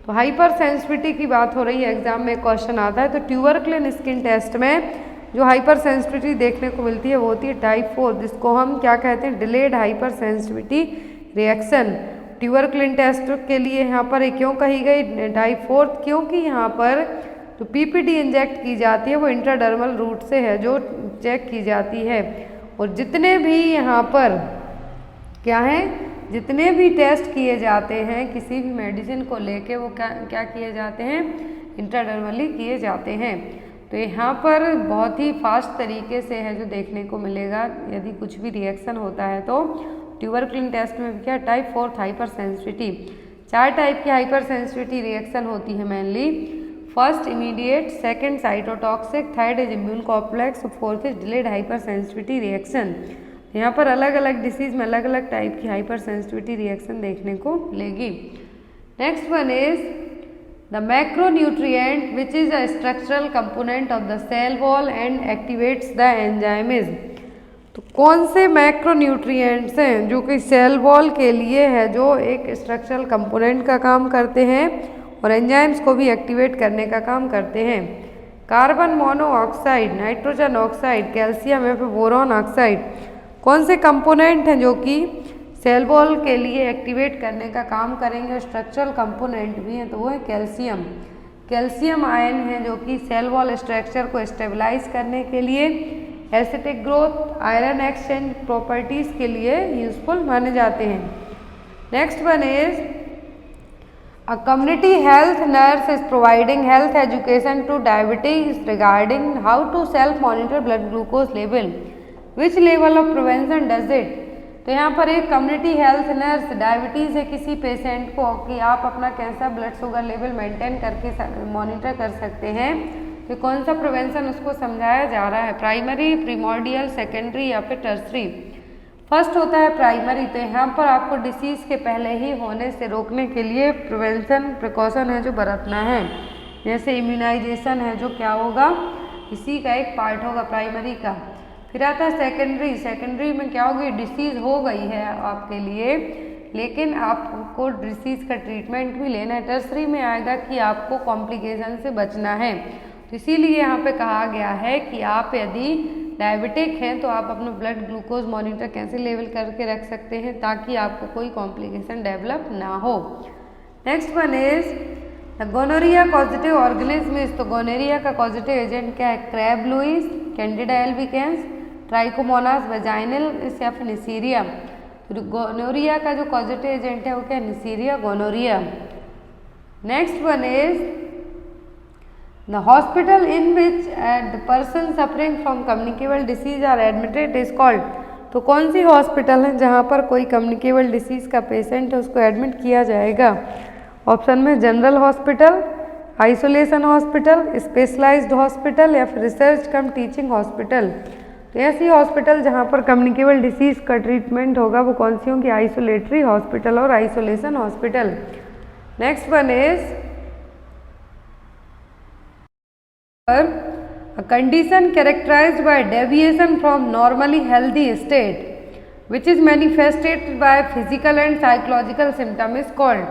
तो हाइपर सेंसिटिविटी की बात हो रही है, एग्जाम में क्वेश्चन आता है। तो ट्यूबरक्लिन स्किन टेस्ट में जो हाइपर सेंसिटिविटी देखने को मिलती है वो होती है टाइप 4, जिसको हम क्या कहते हैं? Delayed hypersensitivity reaction. Tuberculin test के लिए यहाँ पर क्यों कही गई टाइप 4? क्योंकि यहाँ पर जो PPD इंजेक्ट की जाती है वो इंट्राडर्मल रूट से है जो चेक की जाती है, और जितने भी यहाँ पर क्या है, जितने भी टेस्ट किए जाते हैं किसी भी मेडिसिन को लेके वो क्या किए जाते हैं? इंट्राडर्मली किए जाते हैं। तो यहाँ पर बहुत ही फास्ट तरीके से है जो देखने को मिलेगा यदि कुछ भी रिएक्शन होता है तो। ट्यूबरक्लिन टेस्ट में क्या? Type 4 hyper sensitivity. 4 टाइप की हाइपर सेंसिटिविटी रिएक्शन होती है mainly. First immediate, second cytotoxic, third is immune complex, fourth is delayed hypersensitivity reaction. यहाँ पर अलग अलग डिसीज में अलग अलग टाइप की हाइपर सेंसिटिविटी रिएक्शन देखने को मिलेगी। Next one is the macronutrient which is a structural component of the cell wall and activates the enzymes. तो कौन से मैक्रोन्यूट्रिएंट्स हैं जो कि सेल वॉल के लिए है जो एक स्ट्रक्चरल कंपोनेंट का काम करते हैं और एंजाइम्स को भी एक्टिवेट करने का काम करते हैं? Carbon monoxide, nitrogen oxide, calcium या फिर बोरॉन ऑक्साइड। कौन से कंपोनेंट हैं जो कि सेल वॉल के लिए एक्टिवेट करने का काम करेंगे और स्ट्रक्चरल कंपोनेंट भी हैं? तो वो है कैल्शियम। कैल्शियम आयन है जो कि सेल वॉल स्ट्रक्चर को स्टेबलाइज करने के लिए, acetic growth, iron exchange properties के लिए यूजफुल माने जाते हैं। Next one is A community health nurse is providing health education to diabetes regarding how to self-monitor blood glucose level. Which level of prevention does it? तो यहाँ पर एक कम्युनिटी हेल्थ नर्स डायबिटीज़ है किसी पेशेंट को कि आप अपना कैसा ब्लड शुगर लेवल मेंटेन करके मॉनिटर कर सकते हैं, तो कौन सा प्रिवेंशन उसको समझाया जा रहा है? प्राइमरी, प्रीमोर्डियल, सेकेंडरी या फिर टर्सरी? फर्स्ट होता है प्राइमरी। तो यहाँ पर आपको डिसीज़ के पहले ही होने से रोकने के लिए प्रिवेंशन प्रिकॉशन है जो बरतना है, जैसे इम्यूनाइजेशन है जो क्या होगा, इसी का एक पार्ट होगा प्राइमरी का। फिर आता है सेकेंडरी। सेकेंडरी में क्या होगी? डिसीज़ हो गई है आपके लिए लेकिन आपको डिसीज़ का ट्रीटमेंट भी लेना है। टर्सरी में आएगा कि आपको कॉम्प्लिकेशन से बचना है, तो इसीलिए यहाँ पे कहा गया है कि आप यदि डायबिटिक हैं तो आप अपना ब्लड ग्लूकोज मॉनिटर कैसे लेवल करके रख सकते हैं ताकि आपको कोई कॉम्प्लिकेशन डेवलप ना हो। Next one is gonorrhoea positive organism. तो गोनोरिया का पॉजिटिव एजेंट क्या है? Crab louse, Candida albicans, Trichomonas vaginal या फिर निसीरिया। तो गोनोरिया का जो पॉजिटिव एजेंट है वो क्या? Neisseria gonorrhoea. Next one is The hospital in which the person suffering from communicable disease are admitted is called। तो कौन सी हॉस्पिटल है जहाँ पर कोई कम्युनिकेबल डिसीज़ का पेशेंट है उसको एडमिट किया जाएगा? ऑप्शन में general hospital, isolation hospital, specialised hospital या फिर रिसर्च कम टीचिंग हॉस्पिटल। तो ऐसी हॉस्पिटल जहाँ पर कम्युनिकेबल डिसीज़ का ट्रीटमेंट होगा वो कौन सी होंगी? आइसोलेटरी हॉस्पिटल और isolation hospital. Next one is A condition characterized by deviation from normally healthy state which is manifested by physical and psychological symptom is called।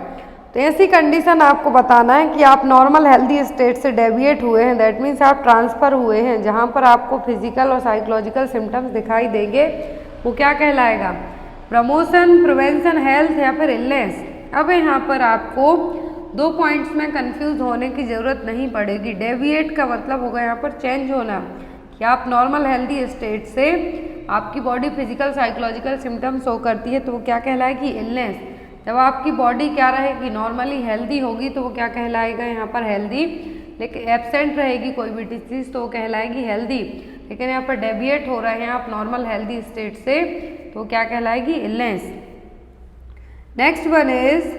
तो ऐसी कंडीशन आपको बताना है कि आप नॉर्मल हेल्दी स्टेट से डेविएट हुए हैं, दैट मीन्स आप ट्रांसफ़र हुए हैं, जहाँ पर आपको फिजिकल और साइकोलॉजिकल सिम्टम्स दिखाई देंगे, वो क्या कहलाएगा? प्रमोशन, प्रिवेंशन, हेल्थ या फिर इलनेस। अब यहाँ पर आपको 2 पॉइंट्स में कंफ्यूज होने की ज़रूरत नहीं पड़ेगी। डेविएट का मतलब होगा यहाँ पर चेंज होना, कि आप नॉर्मल हेल्दी स्टेट से आपकी body physical psychological symptoms show करती है तो वो क्या कहलाएगी? इलनेस। जब आपकी बॉडी क्या रहेगी? नॉर्मली हेल्दी होगी तो वो क्या कहलाएगा? यहाँ पर हेल्दी। लेकिन एब्सेंट रहेगी कोई भी डिसीज तो वो कहलाएगी हेल्दी। लेकिन यहाँ पर डेविएट हो रहे हैं आप नॉर्मल हेल्दी स्टेट से तो क्या कहलाएगी? Illness. Next one is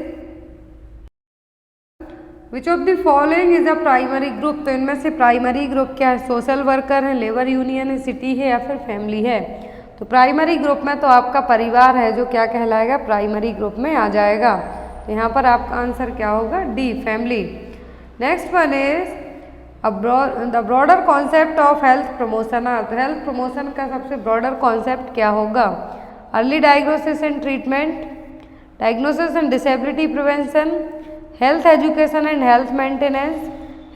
which of the following is a primary group. तो इनमें से प्राइमरी ग्रुप क्या है? सोशल वर्कर है, लेबर यूनियन है, सिटी है या फिर फैमिली है। तो प्राइमरी ग्रुप में तो आपका परिवार है जो क्या कहलाएगा? प्राइमरी ग्रुप में आ जाएगा। तो यहाँ पर आपका आंसर क्या होगा? D, family. Next one is the broader concept of health promotion. तो हेल्थ प्रमोशन का सबसे ब्रॉडर कॉन्सेप्ट क्या होगा? Early diagnosis and treatment, diagnosis and disability prevention, health education and health maintenance,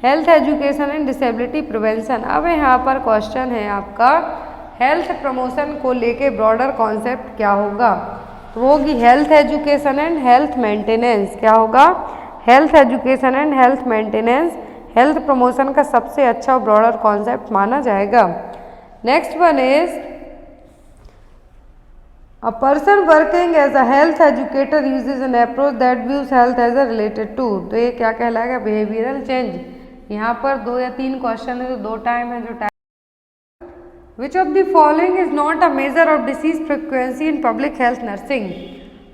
health education and disability prevention. अब यहाँ पर क्वेश्चन है आपका हेल्थ प्रमोशन को लेके ब्रॉडर कॉन्सेप्ट क्या होगा? तो होगी health education and health maintenance. क्या होगा? Health education and health maintenance health promotion का सबसे अच्छा ब्रॉडर कॉन्सेप्ट माना जाएगा। Next one is A person working as a health educator uses an approach that views health as a related to। तो ये क्या कहलाएगा? Behavioural change. यहाँ पर 2 या 3 क्वेश्चन है तो 2 टाइम है जो time. Which of the following is not a measure of disease frequency in public health nursing.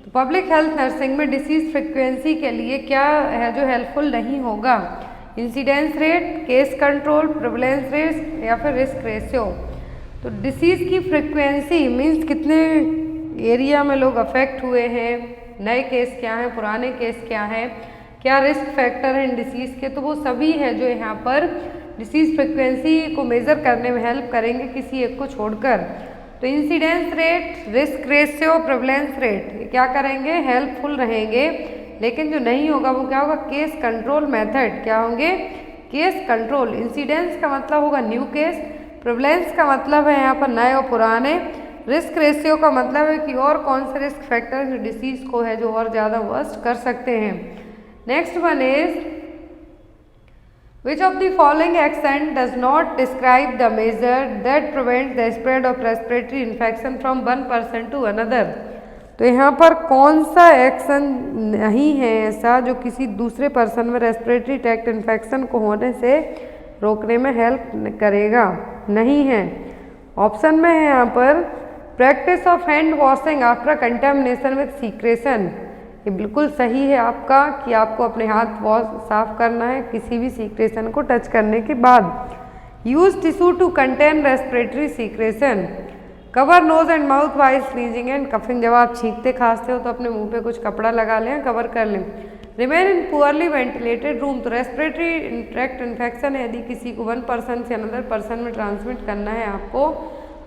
तो पब्लिक हेल्थ नर्सिंग में डिसीज फ्रिक्वेंसी के लिए क्या है जो हेल्पफुल नहीं होगा? Incidence rate, case control, prevalence rate या फिर रिस्क रेशियो। तो डिसीज की फ्रिक्वेंसी मीन्स कितने एरिया में लोग अफेक्ट हुए हैं, नए केस क्या हैं, पुराने केस क्या हैं, क्या रिस्क फैक्टर हैं डिसीज़ के, तो वो सभी है जो यहाँ पर डिसीज़ फ्रिक्वेंसी को मेज़र करने में हेल्प करेंगे किसी एक को छोड़कर। तो incidence rate, risk ratio, prevalence rate क्या करेंगे? हेल्पफुल रहेंगे। लेकिन जो नहीं होगा वो क्या होगा? Case control method. क्या होंगे? Case control. इंसिडेंस का मतलब होगा न्यू केस, प्रेवलेंस का मतलब है यहाँ पर नए और पुराने, रिस्क रेशियो का मतलब है कि और कौन से रिस्क फैक्टर जो डिसीज को है जो और ज़्यादा वर्स्ट कर सकते हैं। Next one is which of the following action does not describe the measure that prevent the spread of respiratory infection from one person to another. तो यहाँ पर कौन सा एक्शन नहीं है ऐसा जो किसी दूसरे पर्सन में रेस्पिरेटरी ट्रैक्ट इन्फेक्शन को होने से रोकने में हेल्प करेगा? नहीं है। ऑप्शन में है यहाँ पर practice of hand washing after contamination with secretion. ये बिल्कुल सही है आपका कि आपको अपने हाथ वॉश साफ करना है किसी भी सीक्रेशन को टच करने के बाद। Use tissue to contain respiratory secretion, cover nose and mouth while sneezing and coughing. जब आप छींकते खांसते हो तो अपने मुंह पे कुछ कपड़ा लगा लें, कवर कर लें। Remain in poorly ventilated room. तो रेस्पिरेटरी ट्रैक्ट इन्फेक्शन है यदि किसी को वन पर्सन से अनदर पर्सन में ट्रांसमिट करना है आपको,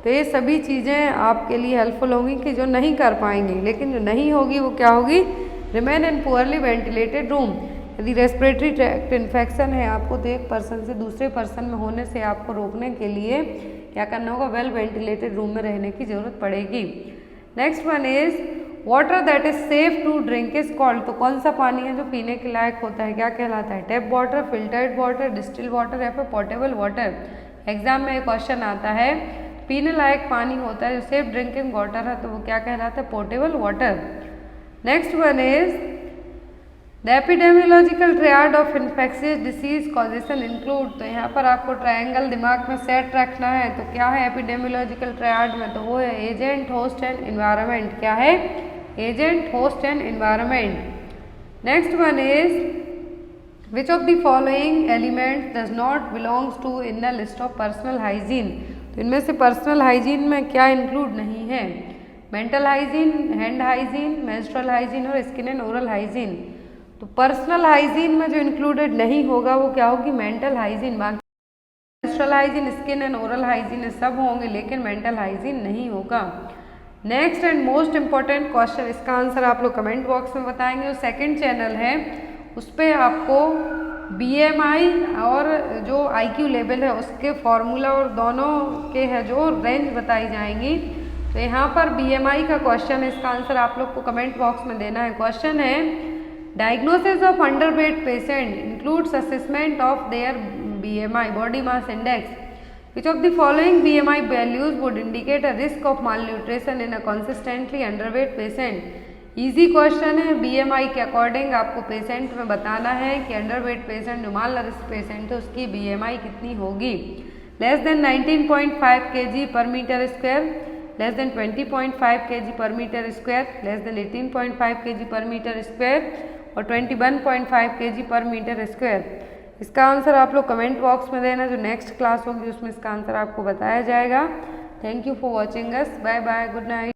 तो ये सभी चीज़ें आपके लिए हेल्पफुल होंगी कि जो नहीं कर पाएंगी। लेकिन जो नहीं होगी वो क्या होगी? Remain in poorly ventilated room. यदि रेस्पिरेटरी ट्रैक्ट इन्फेक्शन है आपको तो एक पर्सन से दूसरे पर्सन में होने से आपको रोकने के लिए क्या करना होगा? वेल वेंटिलेटेड रूम में रहने की जरूरत पड़ेगी। Next one is water that is safe to drink is called. तो कौन सा पानी है जो पीने के लायक होता है? क्या कहलाता है? Tap water, filtered water, distil water या फिर पोर्टेबल वाटर। एग्जाम में एक क्वेश्चन आता है पीने लायक पानी होता है जो सेफ ड्रिंकिंग वाटर है तो वो क्या कहलाता है? Portable water. Next one is the epidemiological triad of infectious disease causation include. तो यहाँ पर आपको ट्रायंगल दिमाग में सेट रखना है। तो क्या है एपिडेमियोलॉजिकल ट्रायड में? तो वो है एजेंट, होस्ट एंड इन्वायरमेंट। क्या है? Agent, host and environment. Next one is which of the following element does not belongs to in the list of personal hygiene. तो इनमें से पर्सनल हाइजीन में क्या इंक्लूड नहीं है? Mental hygiene, hand hygiene, menstrual hygiene और स्किन एंड ओरल हाइजीन। तो पर्सनल हाइजीन में जो इंक्लूडेड नहीं होगा वो क्या होगी? Mental hygiene. बाकी menstrual hygiene, skin and oral hygiene सब होंगे, लेकिन मेंटल हाइजीन नहीं होगा। Next and most important question, इसका आंसर आप लोग कमेंट बॉक्स में बताएंगे। और सेकंड चैनल है, उस पर आपको BMI और जो IQ लेवल है उसके फॉर्मूला और दोनों के है जो रेंज बताई जाएंगी। तो यहाँ पर BMI का क्वेश्चन है, इसका आंसर आप लोग को कमेंट बॉक्स में देना है। क्वेश्चन है, diagnosis of underweight patient includes assessment of their BMI body mass index, which of the following BMI values would indicate a risk of malnutrition in a consistently underweight patient? Easy question है। BMI के अकॉर्डिंग आपको पेशेंट में बताना है कि अंडरवेट पेशेंट जो माल नरिश पेशेंट है उसकी BMI कितनी होगी। Less than 19.5 kg per metre square, less than 20.5 kg per metre square, less than 18.5 kg per metre square और 21.5 kg पर मीटर स्क्वायर। इसका आंसर आप लोग कमेंट बॉक्स में देना। जो नेक्स्ट क्लास होगी उसमें इसका आंसर आपको बताया जाएगा। Thank you for watching us. Bye bye, good night.